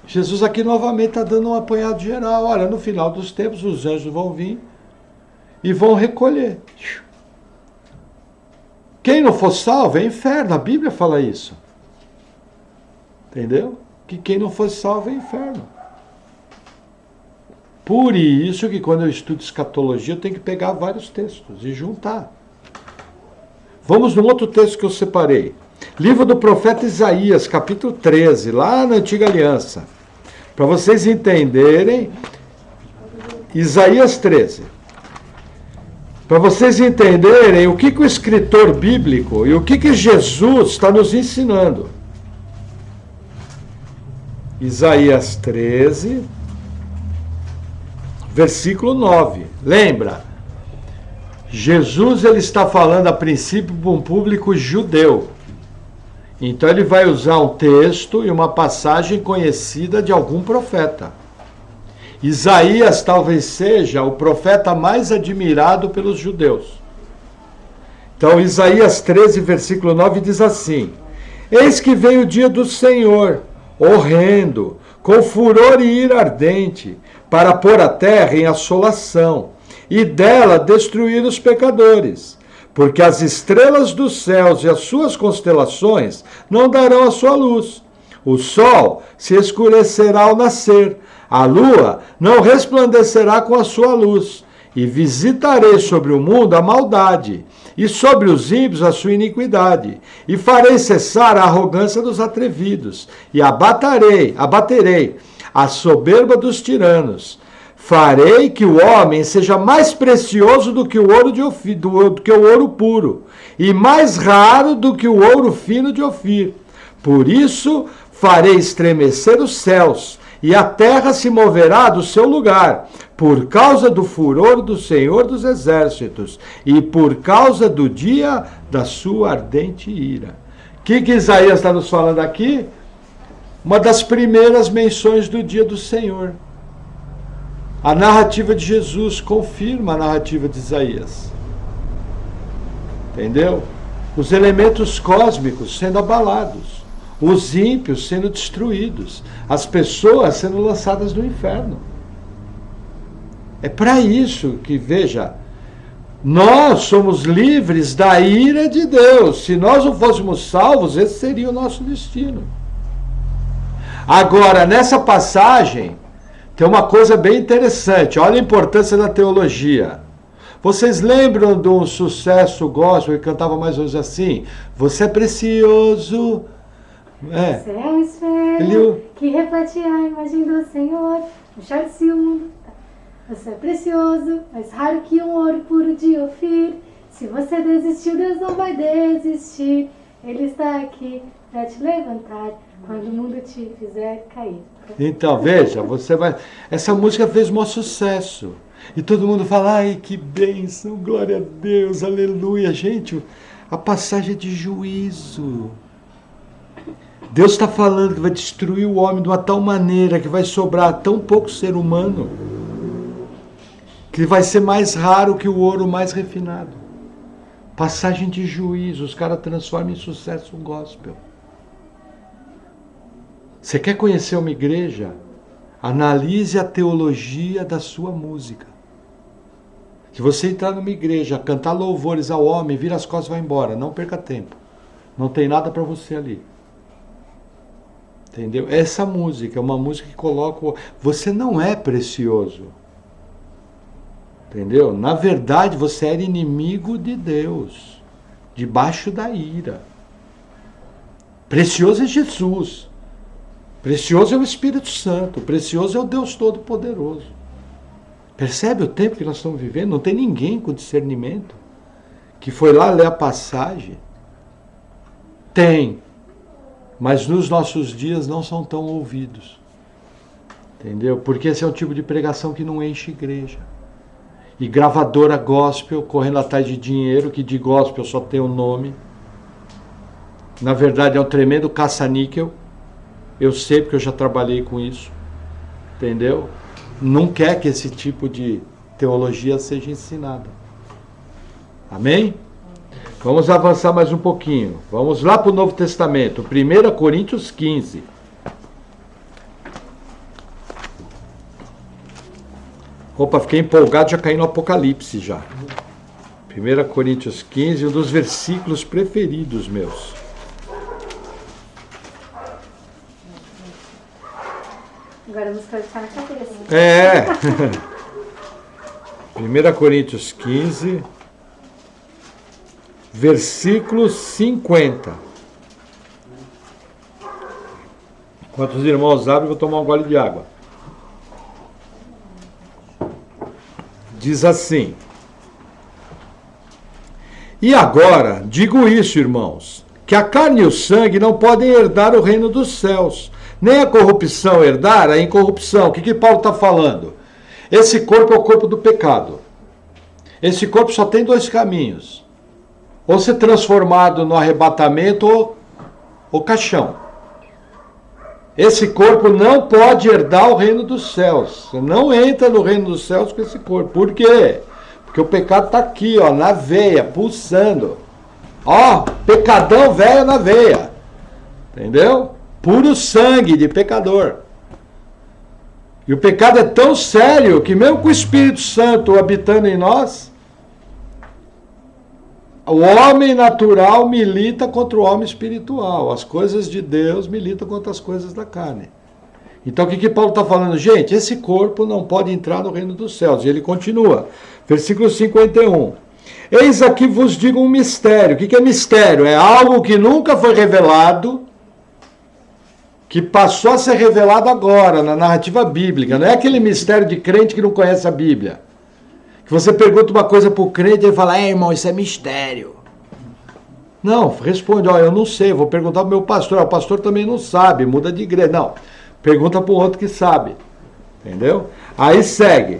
Jesus aqui novamente está dando um apanhado geral. Olha, no final dos tempos os anjos vão vir e vão recolher. Quem não for salvo é inferno. A Bíblia fala isso. Entendeu? Que quem não for salvo é inferno. Por isso que quando eu estudo escatologia eu tenho que pegar vários textos e juntar. Vamos num outro texto que eu separei. Livro do profeta Isaías, capítulo 13, lá na Antiga Aliança. Para vocês entenderem, Isaías 13. Para vocês entenderem o que o escritor bíblico e o que Jesus está nos ensinando. Isaías 13, versículo 9. Lembra? Jesus ele está falando a princípio para um público judeu. Então ele vai usar um texto e uma passagem conhecida de algum profeta. Isaías talvez seja o profeta mais admirado pelos judeus. Então Isaías 13, versículo 9 diz assim: eis que vem o dia do Senhor, horrendo, com furor e ira ardente, para pôr a terra em assolação, e dela destruir os pecadores, porque as estrelas dos céus e as suas constelações não darão a sua luz. O sol se escurecerá ao nascer, a lua não resplandecerá com a sua luz, e visitarei sobre o mundo a maldade, e sobre os ímpios a sua iniquidade, e farei cessar a arrogância dos atrevidos, e abaterei a soberba dos tiranos. farei que o homem seja mais precioso do que o ouro do que o ouro puro, e mais raro do que o ouro fino de Ofir. Por isso farei estremecer os céus, e a terra se moverá do seu lugar, por causa do furor do Senhor dos Exércitos, e por causa do dia da sua ardente ira. O que Isaías está nos falando aqui? Uma das primeiras menções do dia do Senhor. A narrativa de Jesus confirma a narrativa de Isaías. Entendeu? Os elementos cósmicos sendo abalados, os ímpios sendo destruídos, as pessoas sendo lançadas no inferno. É para isso que, veja, nós somos livres da ira de Deus. Se nós não fôssemos salvos, esse seria o nosso destino. Agora, nessa passagem, tem uma coisa bem interessante. Olha a importância da teologia. Vocês lembram de um sucesso gospel que cantava mais ou menos assim? Você é precioso. Você é um espelho que reflete a imagem do Senhor. Enxergue-se o mundo. Você é precioso, mais raro que um ouro puro de Ofir. Se você desistiu, Deus não vai desistir. Ele está aqui para te levantar quando o mundo te fizer cair. Então, veja, você vai... Essa música fez um maior sucesso. E todo mundo fala, ai, que bênção, glória a Deus, aleluia. Gente, a passagem é de juízo. Deus está falando que vai destruir o homem de uma tal maneira que vai sobrar tão pouco ser humano, que vai ser mais raro que o ouro mais refinado. Passagem de juízo, os caras transformam em sucesso um gospel. Você quer conhecer uma igreja? Analise a teologia da sua música. Se você entrar numa igreja, cantar louvores ao homem, vira as costas e vai embora, não perca tempo. Não tem nada para você ali. Entendeu? Essa música é uma música que coloca... Você não é precioso. Entendeu? Na verdade, você era inimigo de Deus, debaixo da ira. Precioso é Jesus. Precioso é o Espírito Santo. Precioso é o Deus Todo-Poderoso. Percebe o tempo que nós estamos vivendo? Não tem ninguém com discernimento que foi lá ler a passagem. Tem. Mas nos nossos dias não são tão ouvidos. Entendeu? Porque esse é um tipo de pregação que não enche igreja. E gravadora gospel, correndo atrás de dinheiro, que de gospel só tem o nome. Na verdade é um tremendo caça-níquel. Eu sei porque eu já trabalhei com isso. Entendeu? Não quer que esse tipo de teologia seja ensinada. Amém? Vamos avançar mais um pouquinho. Vamos lá para o Novo Testamento. 1 Coríntios 15. Opa, fiquei empolgado, já caí no Apocalipse já. 1 Coríntios 15, um dos versículos preferidos meus. Agora a música vai ficar na cabeça. É. 1 Coríntios 15, versículo 50. Enquanto os irmãos abrem, eu vou tomar um gole de água. Diz assim: E agora, digo isso, irmãos, que a carne e o sangue não podem herdar o reino dos céus, nem a corrupção herdar a incorrupção. O que Paulo está falando? Esse corpo é o corpo do pecado. Esse corpo só tem dois caminhos: ou ser transformado no arrebatamento ou caixão. Esse corpo não pode herdar o reino dos céus. Você não entra no reino dos céus com esse corpo. Por quê? Porque o pecado está aqui, ó, na veia, pulsando. Ó, pecadão velho na veia. Entendeu? Puro sangue de pecador. E o pecado é tão sério que mesmo com o Espírito Santo habitando em nós, o homem natural milita contra o homem espiritual. As coisas de Deus militam contra as coisas da carne. Então o que Paulo está falando? Gente, esse corpo não pode entrar no reino dos céus. E ele continua. Versículo 51. Eis aqui vos digo um mistério. O que é mistério? É algo que nunca foi revelado que passou a ser revelado agora, na narrativa bíblica. Não é aquele mistério de crente que não conhece a Bíblia. Que você pergunta uma coisa para o crente e ele fala, irmão, isso é mistério. Não, responde, eu não sei, vou perguntar para o meu pastor. O pastor também não sabe, muda de igreja. Não, pergunta para o outro que sabe. Entendeu? Aí segue.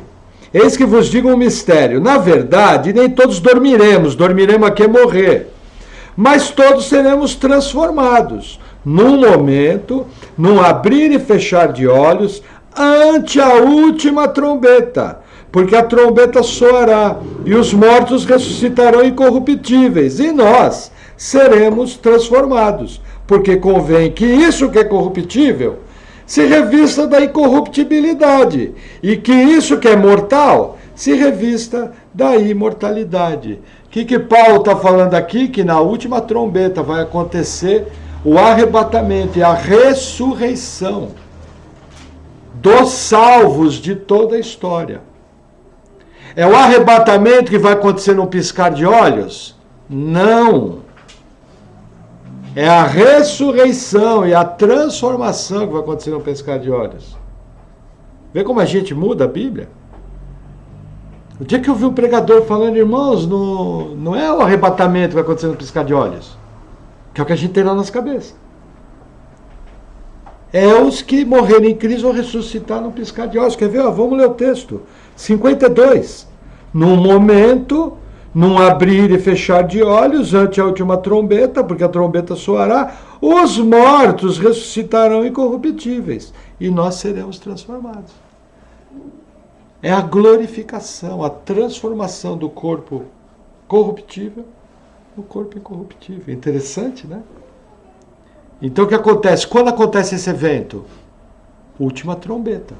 Eis que vos digo um mistério. Na verdade, nem todos dormiremos aqui é morrer. Mas todos seremos transformados. Num momento, num abrir e fechar de olhos, ante a última trombeta. Porque a trombeta soará, e os mortos ressuscitarão incorruptíveis, e nós seremos transformados. Porque convém que isso que é corruptível se revista da incorruptibilidade, e que isso que é mortal se revista da imortalidade. O que Paulo está falando aqui? Que na última trombeta vai acontecer o arrebatamento e a ressurreição dos salvos de toda a história. É o arrebatamento que vai acontecer num piscar de olhos? Não. É a ressurreição e a transformação que vai acontecer num piscar de olhos. Vê como a gente muda a Bíblia? O dia que eu vi um pregador falando, irmãos, não é o arrebatamento que vai acontecer no piscar de olhos, que é o que a gente tem na nossa cabeça. É os que morrerem em Cristo vão ressuscitar no piscar de olhos. Quer ver? Vamos ler o texto. 52. Num momento, num abrir e fechar de olhos, ante a última trombeta, porque a trombeta soará, os mortos ressuscitarão incorruptíveis, e nós seremos transformados. É a glorificação, a transformação do corpo corruptível no corpo incorruptível. Interessante, né? Então o que acontece? Quando acontece esse evento? Última trombeta.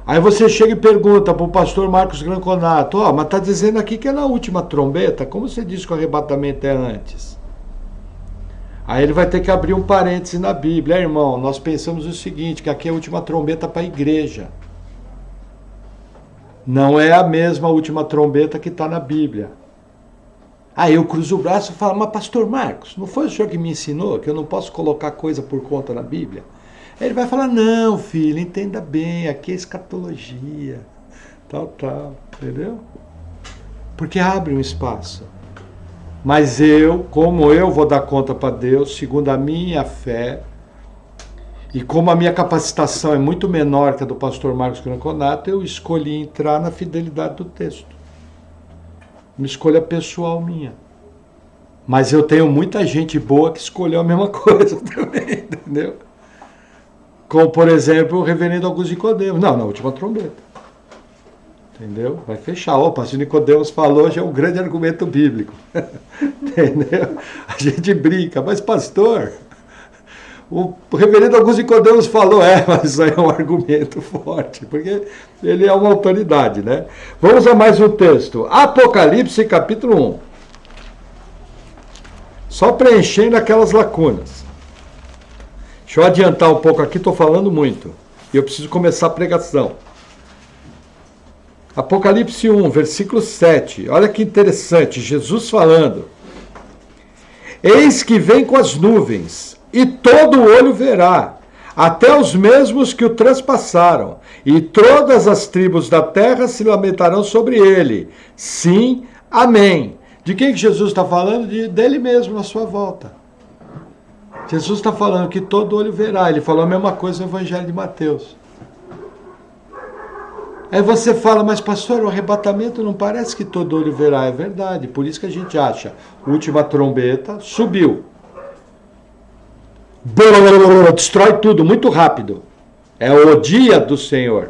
Aí você chega e pergunta para o pastor Marcos Granconato, mas está dizendo aqui que é na última trombeta, como você diz que o arrebatamento é antes? Aí ele vai ter que abrir um parêntese na Bíblia. Irmão, nós pensamos o seguinte, que aqui é a última trombeta para a igreja. Não é a mesma última trombeta que está na Bíblia. Aí eu cruzo o braço e falo, mas pastor Marcos, não foi o senhor que me ensinou que eu não posso colocar coisa por conta na Bíblia? Aí ele vai falar, não filho, entenda bem, aqui é escatologia, tal, entendeu? Porque abre um espaço. Mas como eu vou dar conta para Deus, segundo a minha fé, e como a minha capacitação é muito menor que a do pastor Marcos Granconato, eu escolhi entrar na fidelidade do texto. Uma escolha pessoal minha. Mas eu tenho muita gente boa que escolheu a mesma coisa também, entendeu? Como, por exemplo, o reverendo Augusto Nicodemos. Não, na última trombeta. Entendeu? Vai fechar. Opa, se o Nicodemos falou, já é um grande argumento bíblico. Entendeu? A gente brinca. Mas, pastor, o reverendo Augusto Nicodemos falou, mas isso aí é um argumento forte, porque ele é uma autoridade, né? Vamos a mais um texto. Apocalipse, capítulo 1. Só preenchendo aquelas lacunas. Deixa eu adiantar um pouco aqui, estou falando muito. E eu preciso começar a pregação. Apocalipse 1, versículo 7. Olha que interessante, Jesus falando. Eis que vem com as nuvens, e todo olho verá, até os mesmos que o transpassaram, e todas as tribos da terra se lamentarão sobre ele. Sim, amém. De quem que Jesus está falando? Dele mesmo, na sua volta. Jesus está falando que todo olho verá. Ele falou a mesma coisa no Evangelho de Mateus. Aí você fala, mas pastor, o arrebatamento não parece que todo olho verá. É verdade, por isso que a gente acha. Última trombeta, subiu. Destrói tudo, muito rápido. É o dia do Senhor.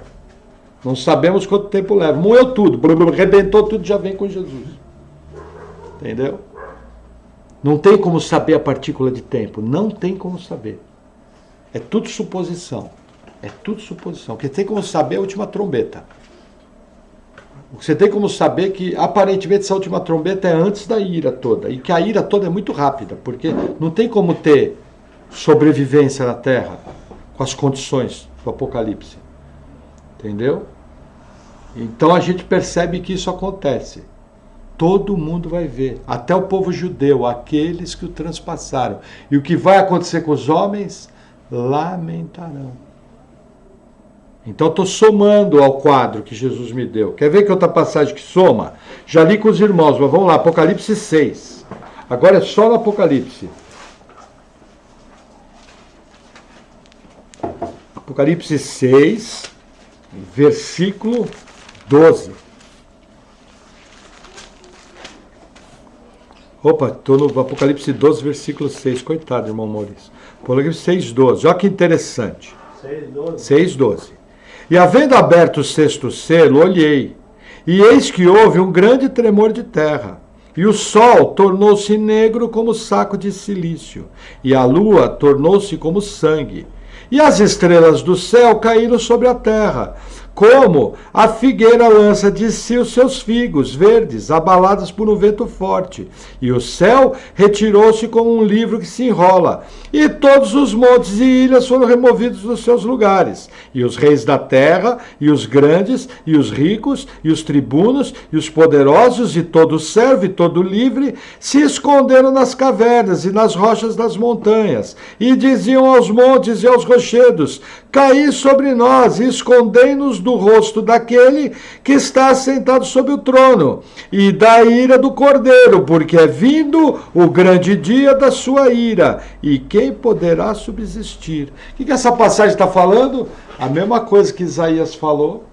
Não sabemos quanto tempo leva. Moeu tudo, arrebentou tudo, já vem com Jesus. Entendeu? Não tem como saber a partícula de tempo. Não tem como saber. É tudo suposição. É tudo suposição. O que tem como saber é a última trombeta. Você tem como saber que aparentemente essa última trombeta é antes da ira toda. E que a ira toda é muito rápida. Porque não tem como ter sobrevivência na Terra com as condições do Apocalipse. Entendeu? Então a gente percebe que isso acontece. Todo mundo vai ver, até o povo judeu, aqueles que o transpassaram. E o que vai acontecer com os homens? Lamentarão. Então estou somando ao quadro que Jesus me deu. Quer ver que outra passagem que soma? Já li com os irmãos, mas vamos lá, Apocalipse 6. Agora é só no Apocalipse. Apocalipse 6, versículo 12. Opa, estou no Apocalipse 12, versículo 6. Coitado, irmão Maurício. Apocalipse 6, 12. Olha que interessante. 6, 12. E havendo aberto o sexto selo, olhei, e eis que houve um grande tremor de terra. E o sol tornou-se negro como saco de cilício, e a lua tornou-se como sangue. E as estrelas do céu caíram sobre a terra, como a figueira lança de si os seus figos verdes, abaladas por um vento forte. E o céu retirou-se como um livro que se enrola. E todos os montes e ilhas foram removidos dos seus lugares. E os reis da terra, e os grandes, e os ricos, e os tribunos, e os poderosos, e todo servo, e todo livre, se esconderam nas cavernas e nas rochas das montanhas. E diziam aos montes e aos rochedos: caí sobre nós e escondei-nos do rosto daquele que está assentado sobre o trono e da ira do Cordeiro, porque é vindo o grande dia da sua ira, e quem poderá subsistir? O que essa passagem está falando? A mesma coisa que Isaías falou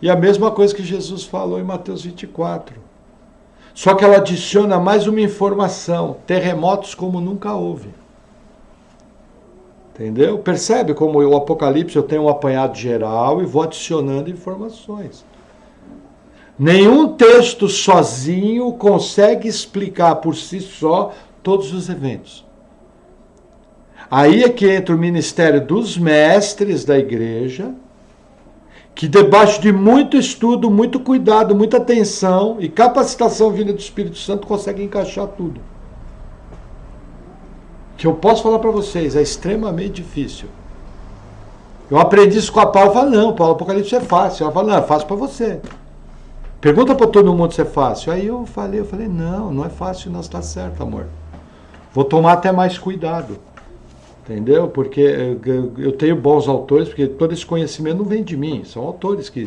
e a mesma coisa que Jesus falou em Mateus 24. Só que ela adiciona mais uma informação: terremotos como nunca houve. Entendeu? Percebe como o Apocalipse eu tenho um apanhado geral e vou adicionando informações. Nenhum texto sozinho consegue explicar por si só todos os eventos. Aí é que entra o ministério dos mestres da igreja, que debaixo de muito estudo, muito cuidado, muita atenção e capacitação vinda do Espírito Santo consegue encaixar tudo. Que eu posso falar para vocês, é extremamente difícil. Eu aprendi isso com a Paula, eu falo, não, Paula, o Apocalipse é fácil. Ela fala, não, é fácil para você. Pergunta para todo mundo se é fácil. Aí eu falei, não é fácil, não, está certo, amor. Vou tomar até mais cuidado. Entendeu? Porque eu tenho bons autores, porque todo esse conhecimento não vem de mim, são autores que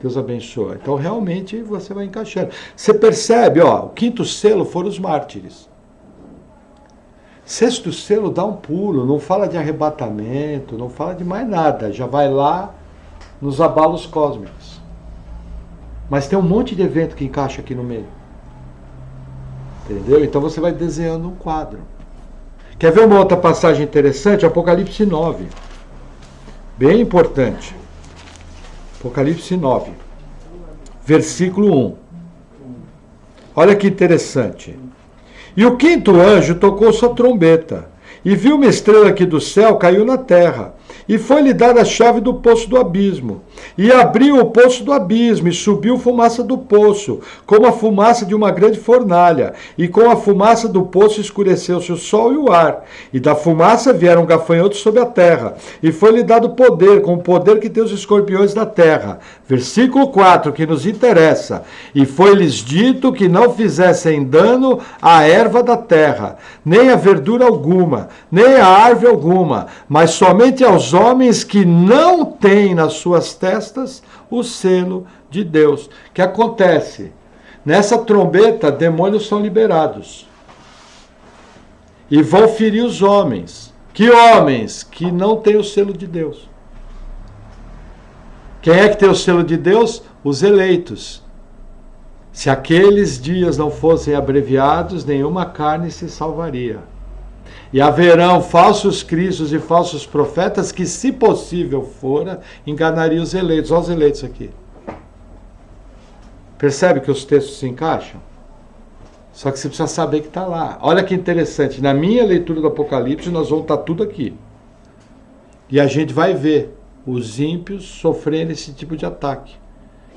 Deus abençoa. Então realmente você vai encaixando. Você percebe, ó, o quinto selo foram os mártires. Sexto selo dá um pulo, não fala de arrebatamento, não fala de mais nada, já vai lá nos abalos cósmicos. Mas tem um monte de evento que encaixa aqui no meio. Entendeu? Então você vai desenhando um quadro. Quer ver uma outra passagem interessante? Apocalipse 9. Bem importante. Apocalipse 9. Versículo 1. Olha que interessante. E o quinto anjo tocou sua trombeta, e viu uma estrela que do céu caiu na terra, e foi-lhe dada a chave do poço do abismo. E abriu o poço do abismo, e subiu fumaça do poço, como a fumaça de uma grande fornalha. E com a fumaça do poço escureceu-se o sol e o ar. E da fumaça vieram gafanhotos sobre a terra. E foi-lhe dado poder, com o poder que tem os escorpiões da terra. Versículo 4, que nos interessa. E foi-lhes dito que não fizessem dano à erva da terra, nem a verdura alguma, nem a árvore alguma, mas somente aos homens que não têm nas suas testas o selo de Deus. O que acontece? Nessa trombeta, demônios são liberados e vão ferir os homens. Que homens? Que não têm o selo de Deus. Quem é que tem o selo de Deus? Os eleitos. Se aqueles dias não fossem abreviados, nenhuma carne se salvaria. E haverão falsos cristos e falsos profetas que, se possível fora, enganariam os eleitos. Olha os eleitos aqui. Percebe que os textos se encaixam? Só que você precisa saber que está lá. Olha que interessante. Na minha leitura do Apocalipse, nós vamos estar tudo aqui. E a gente vai ver os ímpios sofrendo esse tipo de ataque,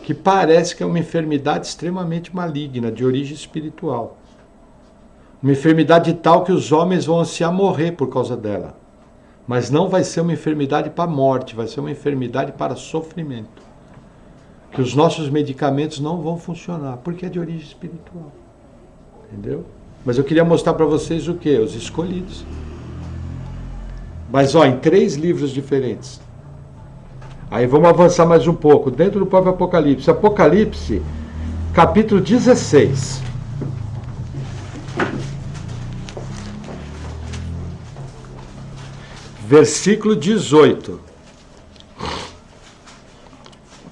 que parece que é uma enfermidade extremamente maligna, de origem espiritual. Uma enfermidade tal que os homens vão ansiar morrer por causa dela. Mas não vai ser uma enfermidade para a morte, vai ser uma enfermidade para sofrimento. que os nossos medicamentos não vão funcionar, porque é de origem espiritual. Entendeu? Mas eu queria mostrar para vocês o quê? Os escolhidos. Mas, em 3 livros diferentes. Aí vamos avançar mais um pouco, dentro do próprio Apocalipse. Apocalipse, capítulo 16. Versículo 18.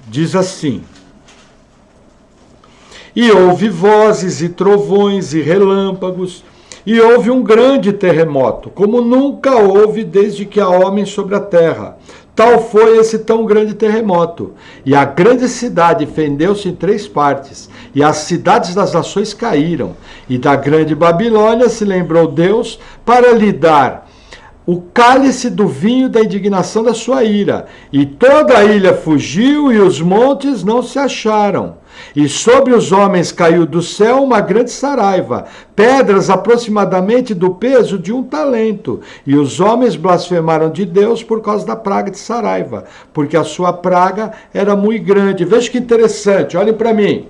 Diz assim: E houve vozes e trovões e relâmpagos, e houve um grande terremoto, como nunca houve desde que há homens sobre a terra. Tal foi esse tão grande terremoto. E a grande cidade fendeu-se em 3 partes, e as cidades das nações caíram. E da grande Babilônia se lembrou Deus para lhe dar o cálice do vinho da indignação da sua ira. E toda a ilha fugiu, e os montes não se acharam. E sobre os homens caiu do céu uma grande saraiva, pedras aproximadamente do peso de 1 talento. E os homens blasfemaram de Deus por causa da praga de saraiva, porque a sua praga era muito grande. Veja que interessante, olhem para mim.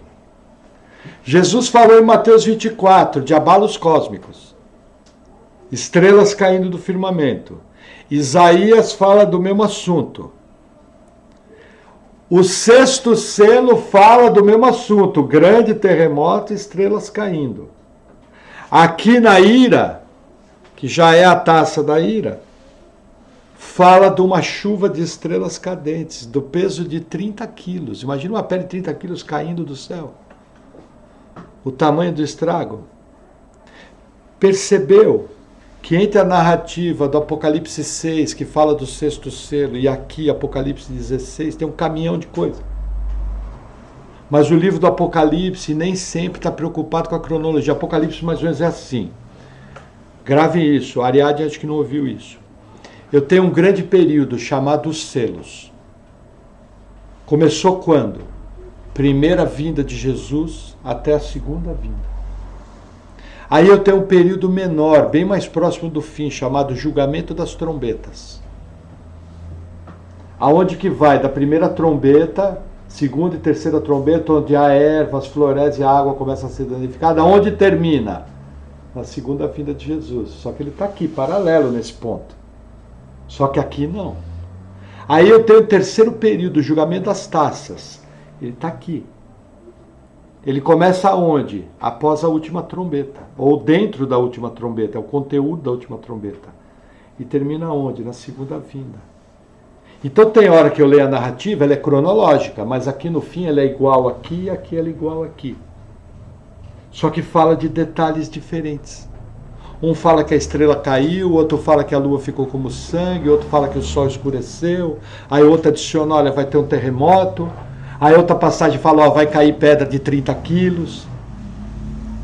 Jesus falou em Mateus 24 de abalos cósmicos, estrelas caindo do firmamento. Isaías fala do mesmo assunto. O 6º selo fala do mesmo assunto, grande terremoto e estrelas caindo. Aqui na ira, que já é a taça da ira, fala de uma chuva de estrelas cadentes, do peso de 30 quilos. Imagina uma pedra de 30 quilos caindo do céu. O tamanho do estrago. Percebeu que entre a narrativa do Apocalipse 6, que fala do 6º selo, e aqui, Apocalipse 16, tem um caminhão de coisa. Mas o livro do Apocalipse nem sempre está preocupado com a cronologia. Apocalipse mais ou menos é assim. Gravem isso, a Ariadne acho que não ouviu isso. Eu tenho um grande período chamado os selos. Começou quando? Primeira vinda de Jesus até a segunda vinda. Aí eu tenho um período menor, bem mais próximo do fim, chamado julgamento das trombetas. Aonde que vai? Da primeira trombeta, segunda e terceira trombeta, onde há ervas, florescem e a água começa a ser danificada. Aonde termina? Na segunda vinda de Jesus. Só que ele está aqui, paralelo nesse ponto. Só que aqui não. Aí eu tenho o terceiro período, o julgamento das taças. Ele está aqui. Ele começa onde? Após a última trombeta, ou dentro da última trombeta, é o conteúdo da última trombeta. E termina onde? Na segunda vinda. Então tem hora que eu leio a narrativa, ela é cronológica, mas aqui no fim ela é igual aqui e aqui ela é igual aqui. Só que fala de detalhes diferentes. Um fala que a estrela caiu, outro fala que a lua ficou como sangue, outro fala que o sol escureceu, aí outro adiciona, olha, vai ter um terremoto. Aí outra passagem fala, vai cair pedra de 30 quilos.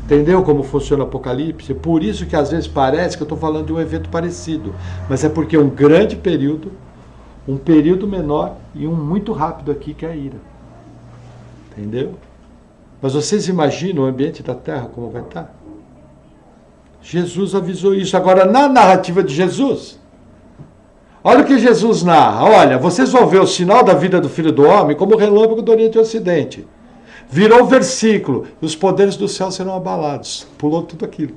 Entendeu como funciona o Apocalipse? Por isso que às vezes parece que eu estou falando de um evento parecido. Mas é porque é um grande período, um período menor e um muito rápido aqui que é a ira. Entendeu? Mas vocês imaginam o ambiente da Terra como vai estar? Jesus avisou isso. Agora, na narrativa de Jesus, olha o que Jesus narra. Olha, vocês vão ver o sinal da vida do Filho do Homem como o relâmpago do Oriente e Ocidente. Virou o versículo. E os poderes do céu serão abalados. Pulou tudo aquilo.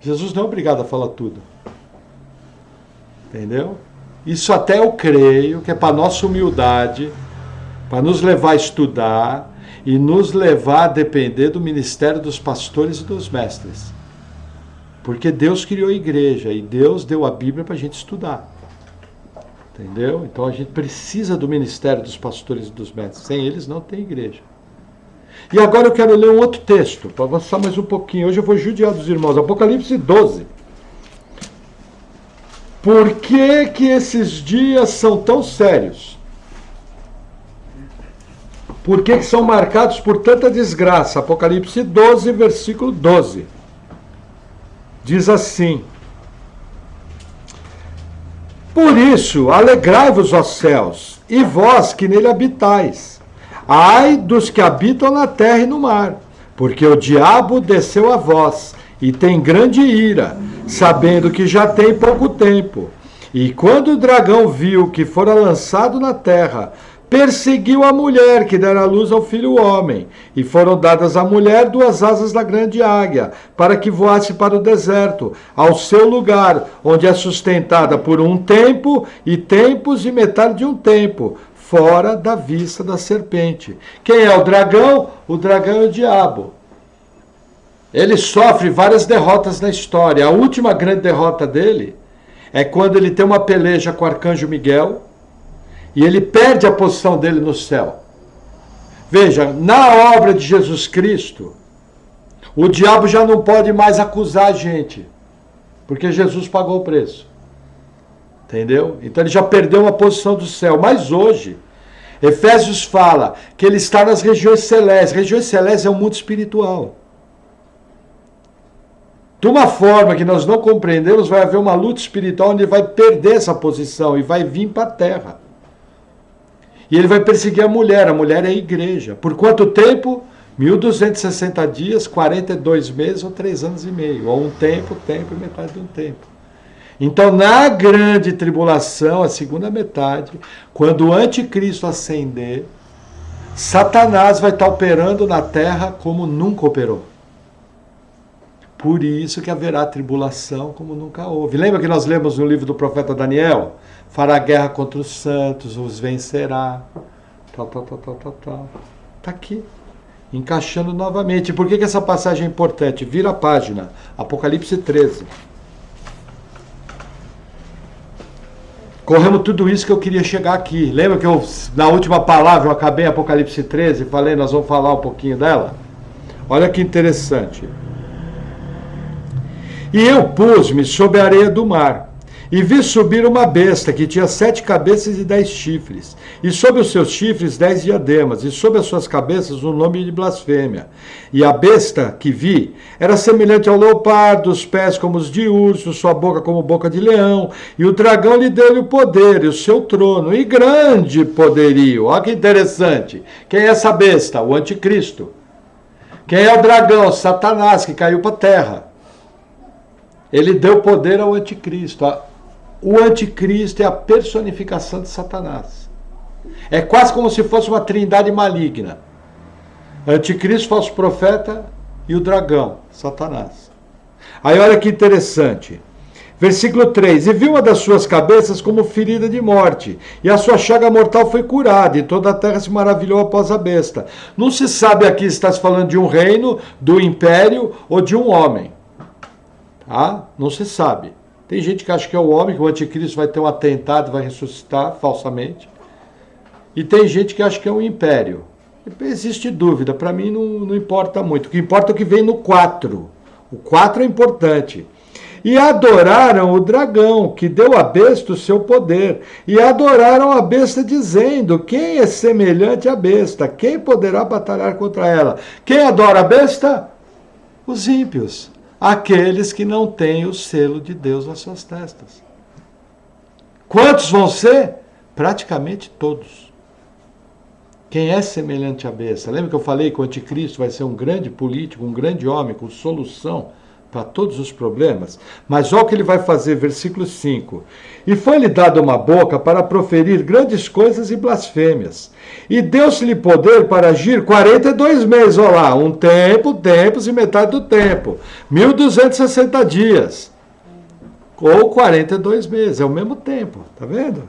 Jesus não é obrigado a falar tudo. Entendeu? Isso até eu creio que é para nossa humildade, para nos levar a estudar e nos levar a depender do ministério dos pastores e dos mestres. Porque Deus criou a igreja e Deus deu a Bíblia para a gente estudar. Entendeu? Então a gente precisa do ministério dos pastores e dos mestres. Sem eles não tem igreja. E agora eu quero ler um outro texto, para avançar mais um pouquinho. Hoje eu vou judiar dos irmãos. Apocalipse 12. Por que que esses dias são tão sérios? Por que são marcados por tanta desgraça? Apocalipse 12, versículo 12. Diz assim: Por isso, alegrai-vos, ó céus, e vós que nele habitais. Ai dos que habitam na terra e no mar, porque o diabo desceu a vós, e tem grande ira, sabendo que já tem pouco tempo. E quando o dragão viu que fora lançado na terra, perseguiu a mulher que dera à luz ao filho homem, e foram dadas à mulher 2 asas da grande águia, para que voasse para o deserto, ao seu lugar, onde é sustentada por um tempo, e tempos e metade de um tempo, fora da vista da serpente. Quem é o dragão? O dragão é o diabo. Ele sofre várias derrotas na história. A última grande derrota dele é quando ele tem uma peleja com o arcanjo Miguel, e ele perde a posição dele no céu. Veja, na obra de Jesus Cristo, o diabo já não pode mais acusar a gente, porque Jesus pagou o preço. Entendeu? Então ele já perdeu uma posição do céu. Mas hoje, Efésios fala que ele está nas regiões celestes. Regiões celestes é um mundo espiritual. De uma forma que nós não compreendemos, vai haver uma luta espiritual onde ele vai perder essa posição e vai vir para a terra. E ele vai perseguir a mulher é a igreja. Por quanto tempo? 1260 dias, 42 meses ou 3 anos e meio. Ou um tempo e metade de um tempo. Então, na grande tribulação, a segunda metade, quando o anticristo ascender, Satanás vai estar operando na terra como nunca operou. Por isso que haverá tribulação como nunca houve. Lembra que nós lemos no livro do profeta Daniel? Fará guerra contra os santos, os vencerá. Está aqui, encaixando novamente. Por que essa passagem é importante? Vira a página, Apocalipse 13. Corremos tudo isso que eu queria chegar aqui. Lembra que na última palavra eu acabei Apocalipse 13 e falei, nós vamos falar um pouquinho dela? Olha que interessante. E eu pus-me sobre a areia do mar, e vi subir uma besta que tinha 7 cabeças e 10 chifres, e sobre os seus chifres 10 diademas, e sobre as suas cabeças um nome de blasfêmia. E a besta que vi era semelhante ao leopardo, os pés como os de urso, sua boca como boca de leão, e o dragão lhe deu-lhe o poder, e o seu trono, e grande poderio. Olha que interessante. Quem é essa besta? O anticristo. Quem é o dragão? Satanás, que caiu para a terra. Ele deu poder ao anticristo. O anticristo é a personificação de Satanás. É quase como se fosse uma trindade maligna. Anticristo, falso profeta e o dragão, Satanás. Aí olha que interessante. Versículo 3. E viu uma das suas cabeças como ferida de morte, e a sua chaga mortal foi curada, e toda a terra se maravilhou após a besta. Não se sabe aqui se está se falando de um reino, do império ou de um homem. Não se sabe. Tem gente que acha que é o homem, que o anticristo vai ter um atentado, vai ressuscitar falsamente. E tem gente que acha que é um império. Existe dúvida, para mim não importa muito. O que importa é o que vem no 4. O 4 é importante. E adoraram o dragão, que deu à besta o seu poder. E adoraram a besta, dizendo: quem é semelhante à besta? Quem poderá batalhar contra ela? Quem adora a besta? Os ímpios. Aqueles que não têm o selo de Deus nas suas testas. Quantos vão ser? Praticamente todos. Quem é semelhante à besta? Lembra que eu falei que o anticristo vai ser um grande político, um grande homem com solução para todos os problemas? Mas olha o que ele vai fazer, versículo 5. E foi-lhe dada uma boca para proferir grandes coisas e blasfêmias. E deu-se-lhe poder para agir 42 meses, olha lá, um tempo, tempos e metade do tempo. 1260 dias. Ou 42 meses, é o mesmo tempo, tá vendo?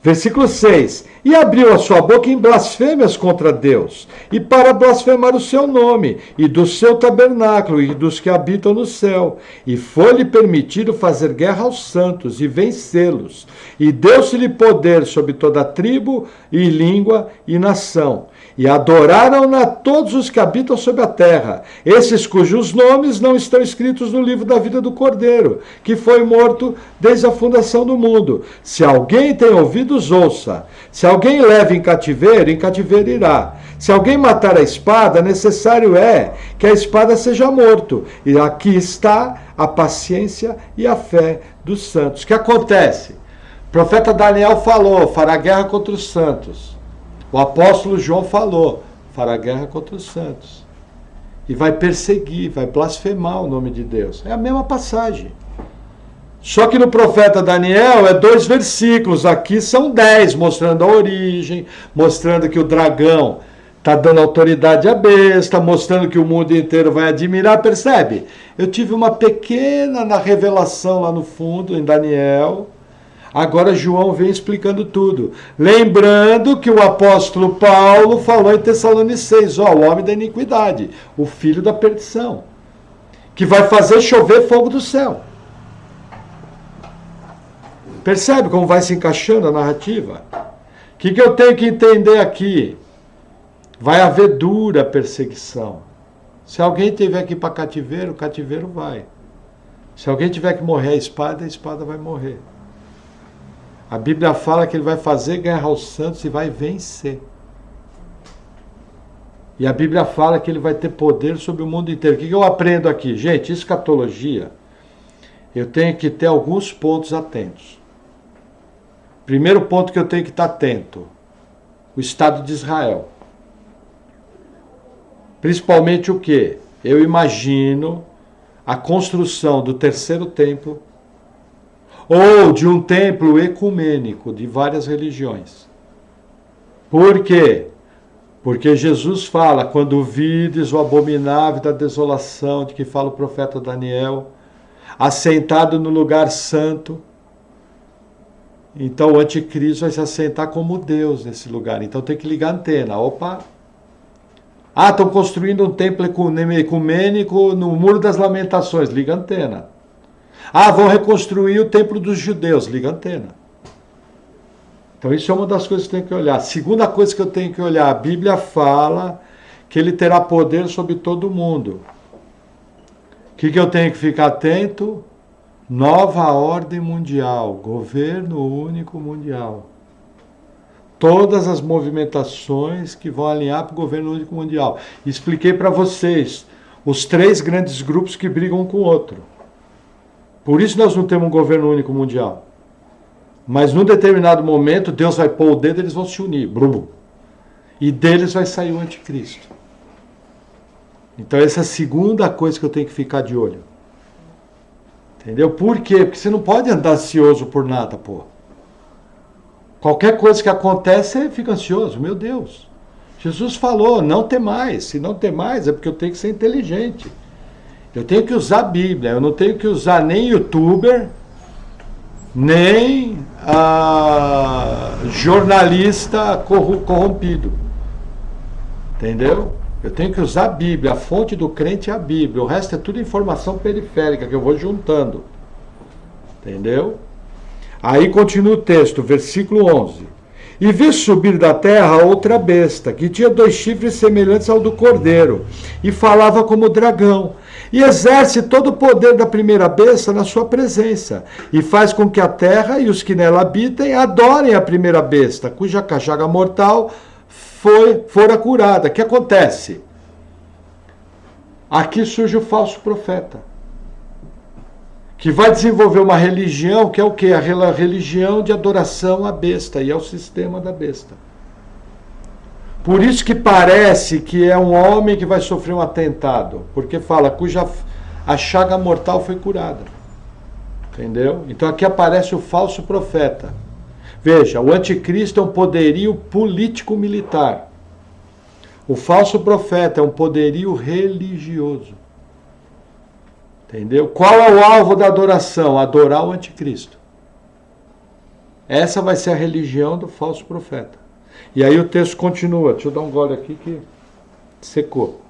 Versículo 6. E abriu a sua boca em blasfêmias contra Deus, e para blasfemar o seu nome, e do seu tabernáculo, e dos que habitam no céu. E foi-lhe permitido fazer guerra aos santos, e vencê-los. E deu-se-lhe poder sobre toda tribo, e língua, e nação. E adoraram-na todos os que habitam sobre a terra, esses cujos nomes não estão escritos no livro da vida do Cordeiro, que foi morto desde a fundação do mundo. Se alguém tem ouvidos, ouça. Se alguém leva em cativeiro irá. Se alguém matar a espada, necessário é que a espada seja morto. E aqui está a paciência e a fé dos santos. O que acontece? O profeta Daniel falou, fará guerra contra os santos. O apóstolo João falou, fará guerra contra os santos. E vai perseguir, vai blasfemar o nome de Deus. É a mesma passagem. Só que no profeta Daniel é 2 versículos, aqui são 10, mostrando a origem, mostrando que o dragão está dando autoridade à besta, mostrando que o mundo inteiro vai admirar, percebe? Eu tive uma pequena na revelação lá no fundo, em Daniel. Agora João vem explicando tudo. Lembrando que o apóstolo Paulo falou em Tessalonicenses, o homem da iniquidade, o filho da perdição, que vai fazer chover fogo do céu. Percebe como vai se encaixando a narrativa? O que eu tenho que entender aqui? Vai haver dura perseguição. Se alguém tiver que ir para cativeiro, o cativeiro vai. Se alguém tiver que morrer a espada vai morrer. A Bíblia fala que ele vai fazer guerra aos santos e vai vencer. E a Bíblia fala que ele vai ter poder sobre o mundo inteiro. O que eu aprendo aqui? Gente, escatologia, eu tenho que ter alguns pontos atentos. Primeiro ponto que eu tenho que estar atento, o Estado de Israel. Principalmente o quê? Eu imagino a construção do terceiro templo, ou de um templo ecumênico de várias religiões. Por quê? Porque Jesus fala, quando vides o abominável da desolação, de que fala o profeta Daniel, assentado no lugar santo, então o anticristo vai se assentar como Deus nesse lugar. Então tem que ligar a antena. Opa! Estão construindo um templo ecumênico no Muro das Lamentações. Liga a antena. Vão reconstruir o templo dos judeus. Liga a antena. Então isso é uma das coisas que eu tenho que olhar. Segunda coisa que eu tenho que olhar, a Bíblia fala que ele terá poder sobre todo mundo. O que eu tenho que ficar atento? Nova ordem mundial, governo único mundial. Todas as movimentações que vão alinhar para o governo único mundial. Expliquei para vocês os 3 grandes grupos que brigam um com o outro. Por isso nós não temos um governo único mundial. Mas num determinado momento, Deus vai pôr o dedo e eles vão se unir. Blum. E deles vai sair o anticristo. Então essa é a segunda coisa que eu tenho que ficar de olho. Entendeu? Por quê? Porque você não pode andar ansioso por nada, pô. Qualquer coisa que acontece, você fica ansioso. Meu Deus. Jesus falou, não tem mais. Se não tem mais, é porque eu tenho que ser inteligente. Eu tenho que usar a Bíblia. Eu não tenho que usar nem youtuber, nem jornalista corrompido. Entendeu? Eu tenho que usar a Bíblia. A fonte do crente é a Bíblia. O resto é tudo informação periférica que eu vou juntando. Entendeu? Aí continua o texto, versículo 11. E vi subir da terra outra besta, que tinha 2 chifres semelhantes ao do cordeiro, e falava como dragão, e exerce todo o poder da primeira besta na sua presença, e faz com que a terra e os que nela habitem adorem a primeira besta, cuja chaga mortal fora curada. O que acontece? Aqui surge o falso profeta, que vai desenvolver uma religião, que é o quê? A religião de adoração à besta e ao sistema da besta. Por isso que parece que é um homem que vai sofrer um atentado, porque fala, cuja a chaga mortal foi curada. Entendeu? Então aqui aparece o falso profeta. Veja, o anticristo é um poderio político-militar. O falso profeta é um poderio religioso. Entendeu? Qual é o alvo da adoração? Adorar o anticristo. Essa vai ser a religião do falso profeta. E aí o texto continua. Deixa eu dar um gole aqui que secou.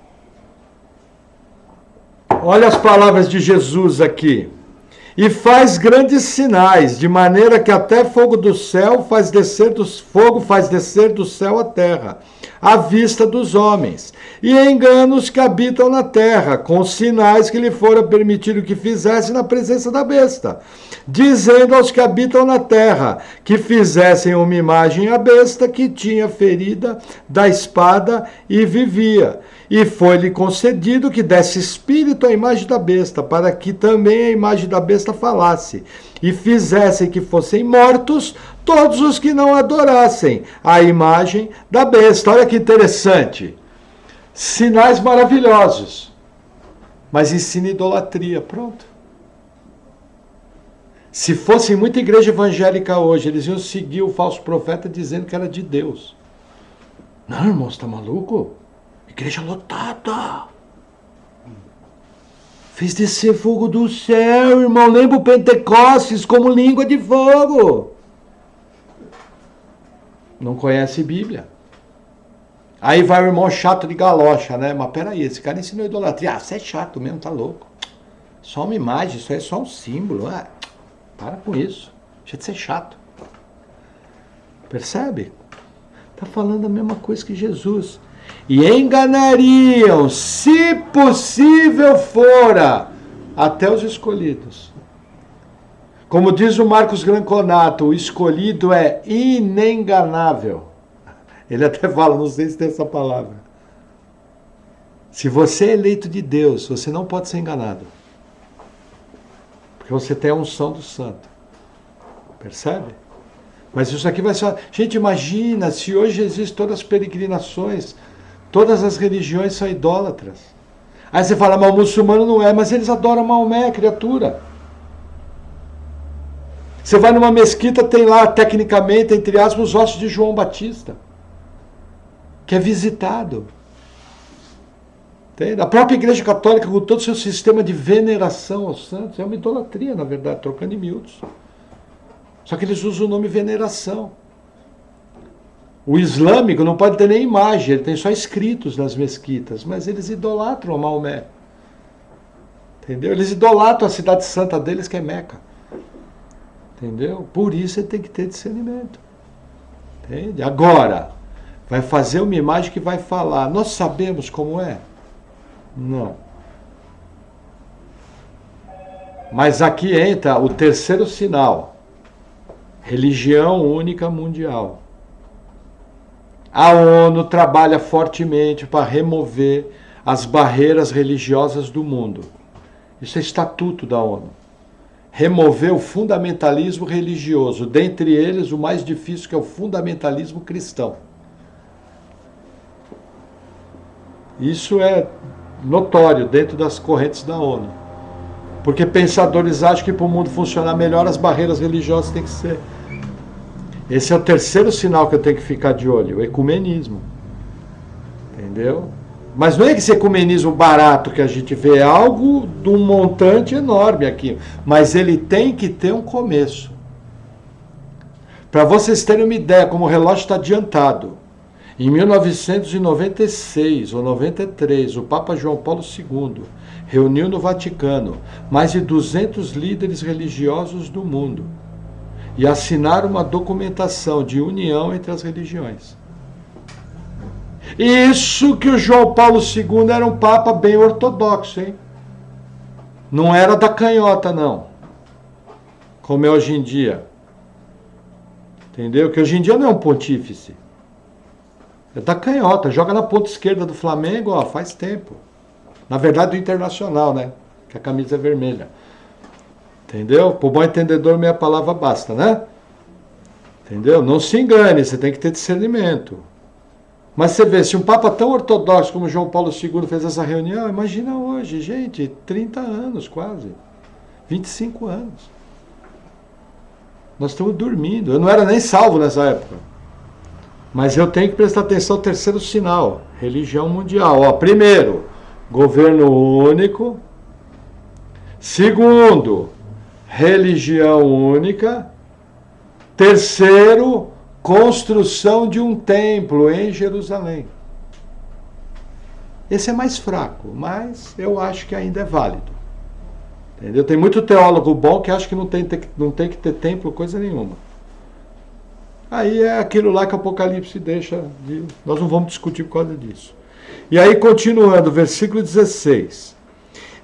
Olha as palavras de Jesus aqui. E faz grandes sinais, de maneira que até fogo do céu faz descer do céu a terra, à vista dos homens, e engana os que habitam na terra, com os sinais que lhe fora permitido que fizesse na presença da besta, dizendo aos que habitam na terra que fizessem uma imagem à besta que tinha ferida da espada e vivia. E foi-lhe concedido que desse espírito à imagem da besta, para que também a imagem da besta falasse, e fizessem que fossem mortos todos os que não adorassem a imagem da besta. Olha que interessante. Sinais maravilhosos, mas ensina idolatria. Pronto. Se fosse muita igreja evangélica hoje, eles iam seguir o falso profeta dizendo que era de Deus. Não, irmão, você está maluco? Igreja lotada. Fez descer fogo do céu, irmão. Lembra o Pentecostes como língua de fogo. Não conhece Bíblia. Aí vai o irmão chato de galocha, né? Mas peraí, esse cara ensinou idolatria. Ah, você é chato mesmo, tá louco. Só uma imagem, isso aí é só um símbolo. Ah, para com isso. Deixa de ser chato. Percebe? Está falando a mesma coisa que Jesus. E enganariam, se possível fora, até os escolhidos. Como diz o Marcos Granconato, o escolhido é inenganável. Ele até fala, não sei se tem essa palavra. Se você é eleito de Deus, você não pode ser enganado. Porque você tem a unção do santo. Percebe? Mas isso aqui vai ser... Gente, imagina se hoje existem todas as peregrinações, todas as religiões são idólatras. Aí você fala, mas o muçulmano não é, mas eles adoram Maomé, criatura. Você vai numa mesquita, tem lá, tecnicamente, entre aspas, os ossos de João Batista, que é visitado. Entende? A própria Igreja Católica, com todo o seu sistema de veneração aos santos, é uma idolatria, na verdade, trocando em miúdos. Só que eles usam o nome veneração. O islâmico não pode ter nem imagem, ele tem só escritos nas mesquitas, mas eles idolatram Maomé. Entendeu? Eles idolatram a cidade santa deles, que é Meca. Entendeu? Por isso ele tem que ter discernimento. Entende? Agora, vai fazer uma imagem que vai falar, nós sabemos como é? Não. Mas aqui entra o terceiro sinal. Religião única mundial. A ONU trabalha fortemente para remover as barreiras religiosas do mundo. Isso é estatuto da ONU. Remover o fundamentalismo religioso, dentre eles o mais difícil, que é o fundamentalismo cristão. Isso é notório dentro das correntes da ONU. Porque pensadores acham que para o mundo funcionar melhor, as barreiras religiosas têm que ser. Esse é o terceiro sinal que eu tenho que ficar de olho, o ecumenismo. Entendeu? Mas não é esse ecumenismo barato que a gente vê, é algo de um montante enorme aqui. Mas ele tem que ter um começo. Para vocês terem uma ideia, como o relógio está adiantado, em 1996 ou 93, o Papa João Paulo II reuniu no Vaticano mais de 200 líderes religiosos do mundo e assinaram uma documentação de união entre as religiões. Isso que o João Paulo II era um Papa bem ortodoxo, hein? Não era da canhota, não. Como é hoje em dia. Entendeu? Que hoje em dia não é um pontífice. É da canhota. Joga na ponta esquerda do Flamengo, ó, faz tempo. Na verdade, do Internacional, né? Que a camisa é vermelha. Entendeu? Por bom entendedor, meia palavra basta, né? Entendeu? Não se engane, você tem que ter discernimento. Mas você vê, se um Papa tão ortodoxo como João Paulo II fez essa reunião, imagina hoje, gente, 30 anos quase. 25 anos. Nós estamos dormindo. Eu não era nem salvo nessa época. Mas eu tenho que prestar atenção ao terceiro sinal. Religião mundial. Ó, primeiro, governo único. Segundo, religião única. Terceiro, construção de um templo em Jerusalém. Esse é mais fraco, mas eu acho que ainda é válido. Entendeu? Tem muito teólogo bom que acha que não tem que ter templo, coisa nenhuma. Aí é aquilo lá que o Apocalipse deixa de... Nós não vamos discutir por causa disso. E aí, continuando, versículo 16.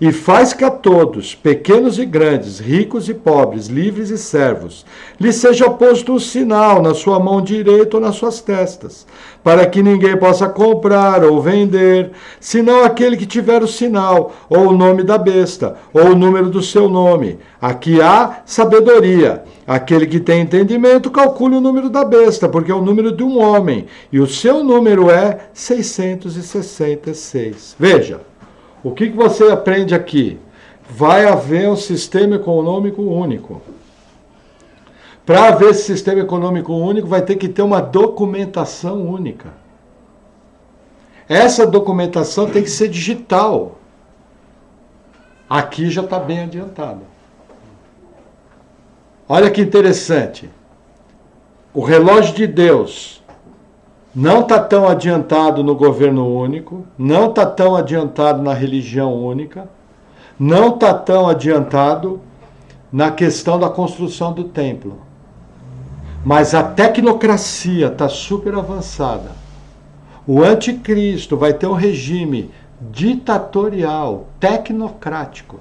E faz que a todos, pequenos e grandes, ricos e pobres, livres e servos, lhe seja posto um sinal na sua mão direita ou nas suas testas, para que ninguém possa comprar ou vender, senão aquele que tiver o sinal, ou o nome da besta, ou o número do seu nome. Aqui há sabedoria. Aquele que tem entendimento, calcule o número da besta, porque é o número de um homem, e o seu número é 666. Veja. O que você aprende aqui? Vai haver um sistema econômico único. Para haver esse sistema econômico único, vai ter que ter uma documentação única. Essa documentação tem que ser digital. Aqui já está bem adiantado. Olha que interessante. O relógio de Deus não está tão adiantado no governo único, não está tão adiantado na religião única, não está tão adiantado na questão da construção do templo. Mas a tecnocracia está super avançada. O anticristo vai ter um regime ditatorial, tecnocrático.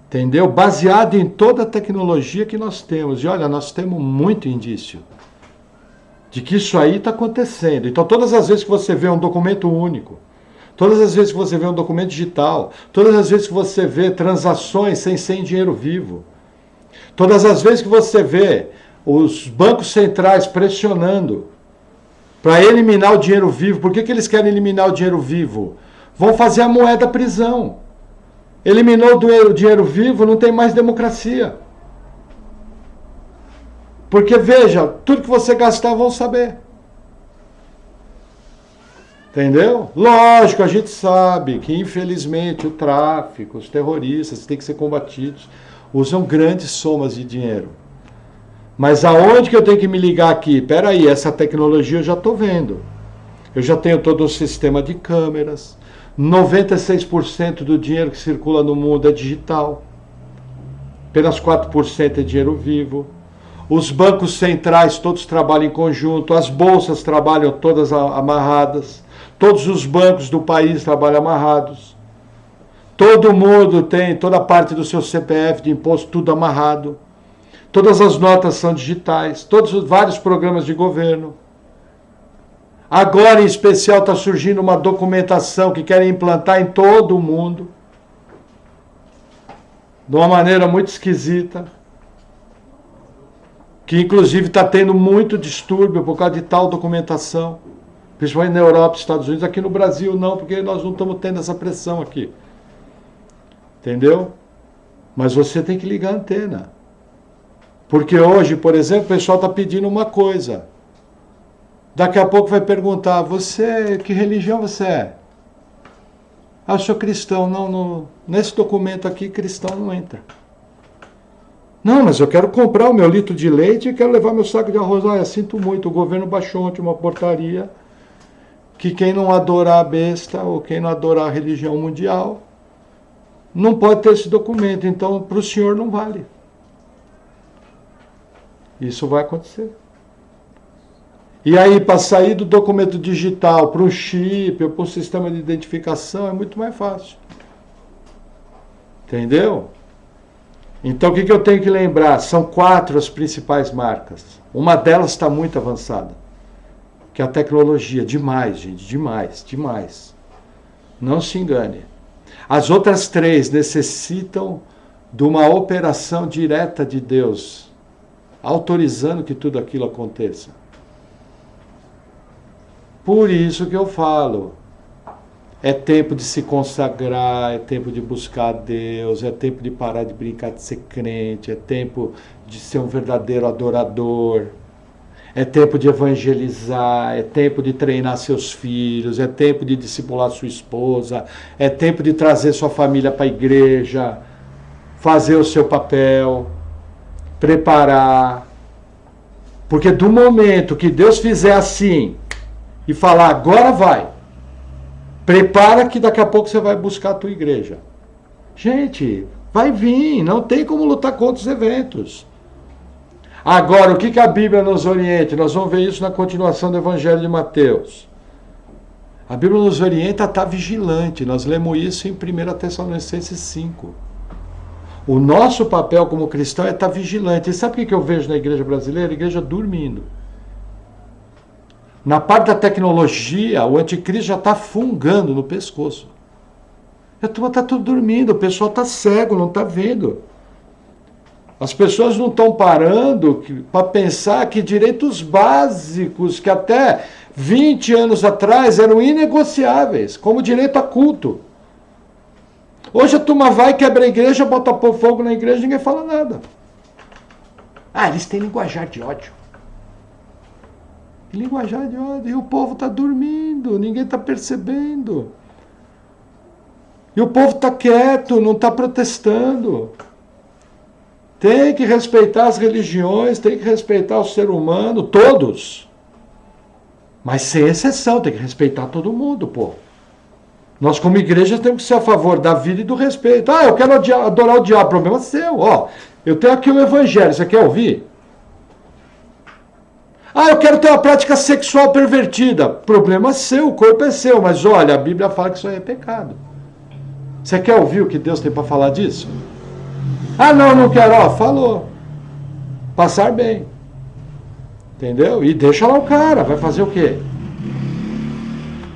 Entendeu? Baseado em toda a tecnologia que nós temos. E olha, nós temos muito indício de que isso aí está acontecendo. Então, todas as vezes que você vê um documento único, todas as vezes que você vê um documento digital, todas as vezes que você vê transações sem ser em dinheiro vivo, todas as vezes que você vê os bancos centrais pressionando para eliminar o dinheiro vivo. Por que eles querem eliminar o dinheiro vivo? Vão fazer a moeda prisão. Eliminou o dinheiro vivo, não tem mais democracia. Porque, veja, tudo que você gastar vão saber. Entendeu? Lógico, a gente sabe que, infelizmente, o tráfico, os terroristas têm que ser combatidos, usam grandes somas de dinheiro. Mas aonde que eu tenho que me ligar aqui? Espera aí, essa tecnologia eu já estou vendo. Eu já tenho todo um sistema de câmeras. 96% do dinheiro que circula no mundo é digital. Apenas 4% é dinheiro vivo. Os bancos centrais todos trabalham em conjunto. As bolsas trabalham todas amarradas. Todos os bancos do país trabalham amarrados. Todo mundo tem toda a parte do seu CPF de imposto, tudo amarrado. Todas as notas são digitais, todos os vários programas de governo. Agora, em especial, está surgindo uma documentação que querem implantar em todo o mundo, de uma maneira muito esquisita, que inclusive está tendo muito distúrbio por causa de tal documentação, principalmente na Europa e Estados Unidos. Aqui no Brasil não, porque nós não estamos tendo essa pressão aqui. Entendeu? Mas você tem que ligar a antena. Porque hoje, por exemplo, o pessoal está pedindo uma coisa. Daqui a pouco vai perguntar, você, que religião você é? Ah, eu sou cristão. Não, nesse documento aqui, cristão não entra. Não, mas eu quero comprar o meu litro de leite e quero levar meu saco de arroz. Olha, sinto muito, o governo baixou ontem uma portaria que quem não adorar a besta ou quem não adorar a religião mundial não pode ter esse documento. Então, para o senhor não vale. Isso vai acontecer. E aí, para sair do documento digital para um chip ou para um sistema de identificação, é muito mais fácil. Entendeu? Então, o que eu tenho que lembrar? São 4 as principais marcas. Uma delas está muito avançada, que é a tecnologia. Demais, gente, demais. Não se engane. As outras 3 necessitam de uma operação direta de Deus, autorizando que tudo aquilo aconteça. Por isso que eu falo, é tempo de se consagrar, é tempo de buscar a Deus, é tempo de parar de brincar de ser crente, é tempo de ser um verdadeiro adorador, é tempo de evangelizar, é tempo de treinar seus filhos, é tempo de discipular sua esposa, é tempo de trazer sua família para a igreja, fazer o seu papel, preparar. Porque do momento que Deus fizer assim e falar, agora vai, prepara que daqui a pouco você vai buscar a tua igreja. Gente, vai vir, não tem como lutar contra os eventos. Agora, o que a Bíblia nos orienta? Nós vamos ver isso na continuação do Evangelho de Mateus. A Bíblia nos orienta a estar vigilante. Nós lemos isso em 1 Tessalonicenses 5. O nosso papel como cristão é estar vigilante. E sabe o que eu vejo na igreja brasileira? A igreja dormindo. Na parte da tecnologia, o anticristo já está fungando no pescoço. A turma está tudo dormindo, o pessoal está cego, não está vendo. As pessoas não estão parando para pensar que direitos básicos, que até 20 anos atrás eram inegociáveis, como direito a culto. Hoje a turma vai, quebra a igreja, bota fogo na igreja e ninguém fala nada. Ah, eles têm linguajar de ódio. Linguajar de ódio. E o povo está dormindo, ninguém está percebendo. E o povo está quieto, não está protestando. Tem que respeitar as religiões, tem que respeitar o ser humano, todos. Mas sem exceção, tem que respeitar todo mundo, pô. Nós, como igreja, temos que ser a favor da vida e do respeito. Ah, eu quero adorar o diabo, problema seu. Ó, eu tenho aqui o evangelho, você quer ouvir? Ah, eu quero ter uma prática sexual pervertida. Problema seu, o corpo é seu. Mas olha, a Bíblia fala que isso aí é pecado. Você quer ouvir o que Deus tem para falar disso? Ah, não quero. Ó, falou. Passar bem. Entendeu? E deixa lá o cara, vai fazer o quê?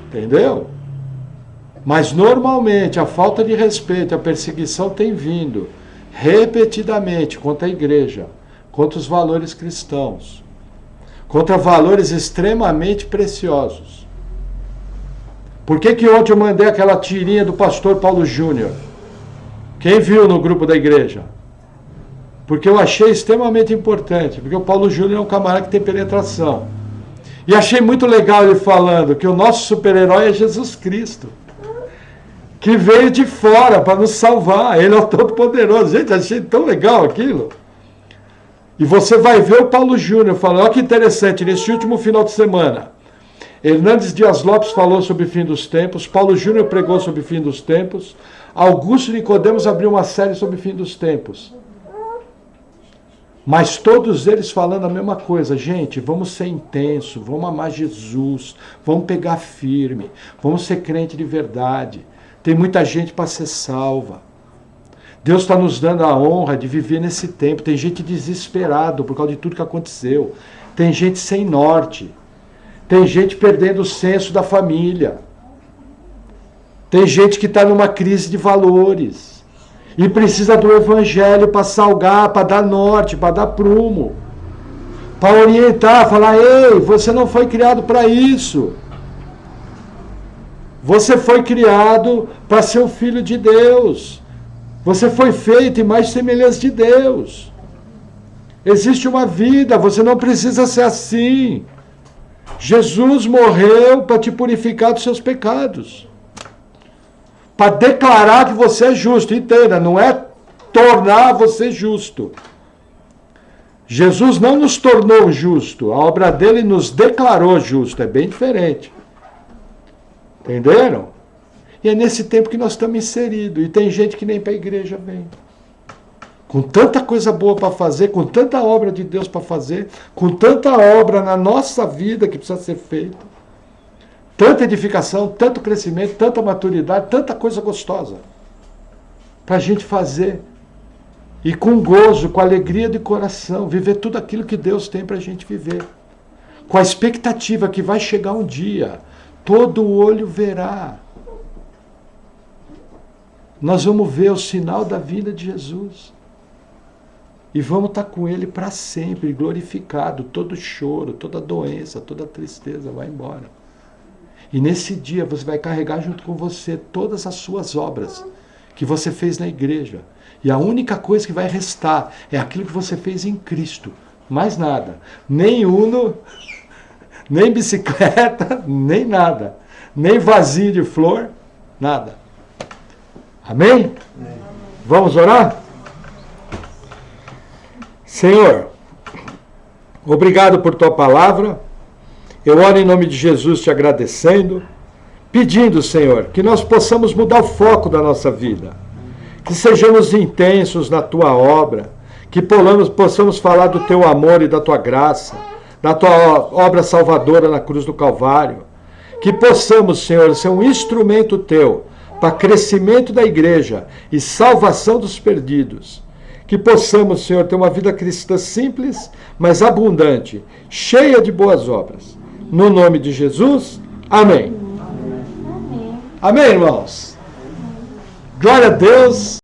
Entendeu? Mas normalmente a falta de respeito, a perseguição tem vindo repetidamente contra a igreja, contra os valores cristãos, contra valores extremamente preciosos. Por que ontem eu mandei aquela tirinha do pastor Paulo Júnior? Quem viu no grupo da igreja? Porque eu achei extremamente importante, porque o Paulo Júnior é um camarada que tem penetração. E achei muito legal ele falando que o nosso super-herói é Jesus Cristo, que veio de fora para nos salvar. Ele é o Todo-Poderoso. Gente, achei tão legal aquilo. E você vai ver o Paulo Júnior falando, olha que interessante, nesse último final de semana, Hernandes Dias Lopes falou sobre o fim dos tempos, Paulo Júnior pregou sobre o fim dos tempos, Augusto Nicodemos abriu uma série sobre o fim dos tempos. Mas todos eles falando a mesma coisa. Gente, vamos ser intenso, vamos amar Jesus, vamos pegar firme, vamos ser crente de verdade. Tem muita gente para ser salva. Deus está nos dando a honra de viver nesse tempo. Tem gente desesperado por causa de tudo que aconteceu. Tem gente sem norte. Tem gente perdendo o senso da família. Tem gente que está numa crise de valores. E precisa do evangelho para salgar, para dar norte, para dar prumo. Para orientar, falar, ei, você não foi criado para isso. Você foi criado para ser o filho de Deus. Você foi feito em mais semelhança de Deus. Existe uma vida, você não precisa ser assim. Jesus morreu para te purificar dos seus pecados. Para declarar que você é justo. Entenda, não é tornar você justo. Jesus não nos tornou justo. A obra dele nos declarou justo. É bem diferente. Entenderam? E é nesse tempo que nós estamos inseridos. E tem gente que nem para a igreja vem. Com tanta coisa boa para fazer, com tanta obra de Deus para fazer, com tanta obra na nossa vida que precisa ser feita. Tanta edificação, tanto crescimento, tanta maturidade, tanta coisa gostosa. Para a gente fazer. E com gozo, com alegria de coração, viver tudo aquilo que Deus tem para a gente viver. Com a expectativa que vai chegar um dia. Todo olho verá. Nós vamos ver o sinal da vinda de Jesus. E vamos estar com Ele para sempre, glorificado. Todo choro, toda doença, toda tristeza vai embora. E nesse dia você vai carregar junto com você todas as suas obras que você fez na igreja. E a única coisa que vai restar é aquilo que você fez em Cristo. Mais nada. Nem Uno, nem bicicleta, nem nada. Nem vasinho de flor, nada. Amém? Vamos orar? Senhor, obrigado por tua palavra. Eu oro em nome de Jesus te agradecendo, pedindo, Senhor, que nós possamos mudar o foco da nossa vida, que sejamos intensos na tua obra, que possamos falar do teu amor e da tua graça, da tua obra salvadora na cruz do Calvário, que possamos, Senhor, ser um instrumento teu para crescimento da igreja e salvação dos perdidos. Que possamos, Senhor, ter uma vida cristã simples, mas abundante, cheia de boas obras. No nome de Jesus, amém. Amém, irmãos. Glória a Deus.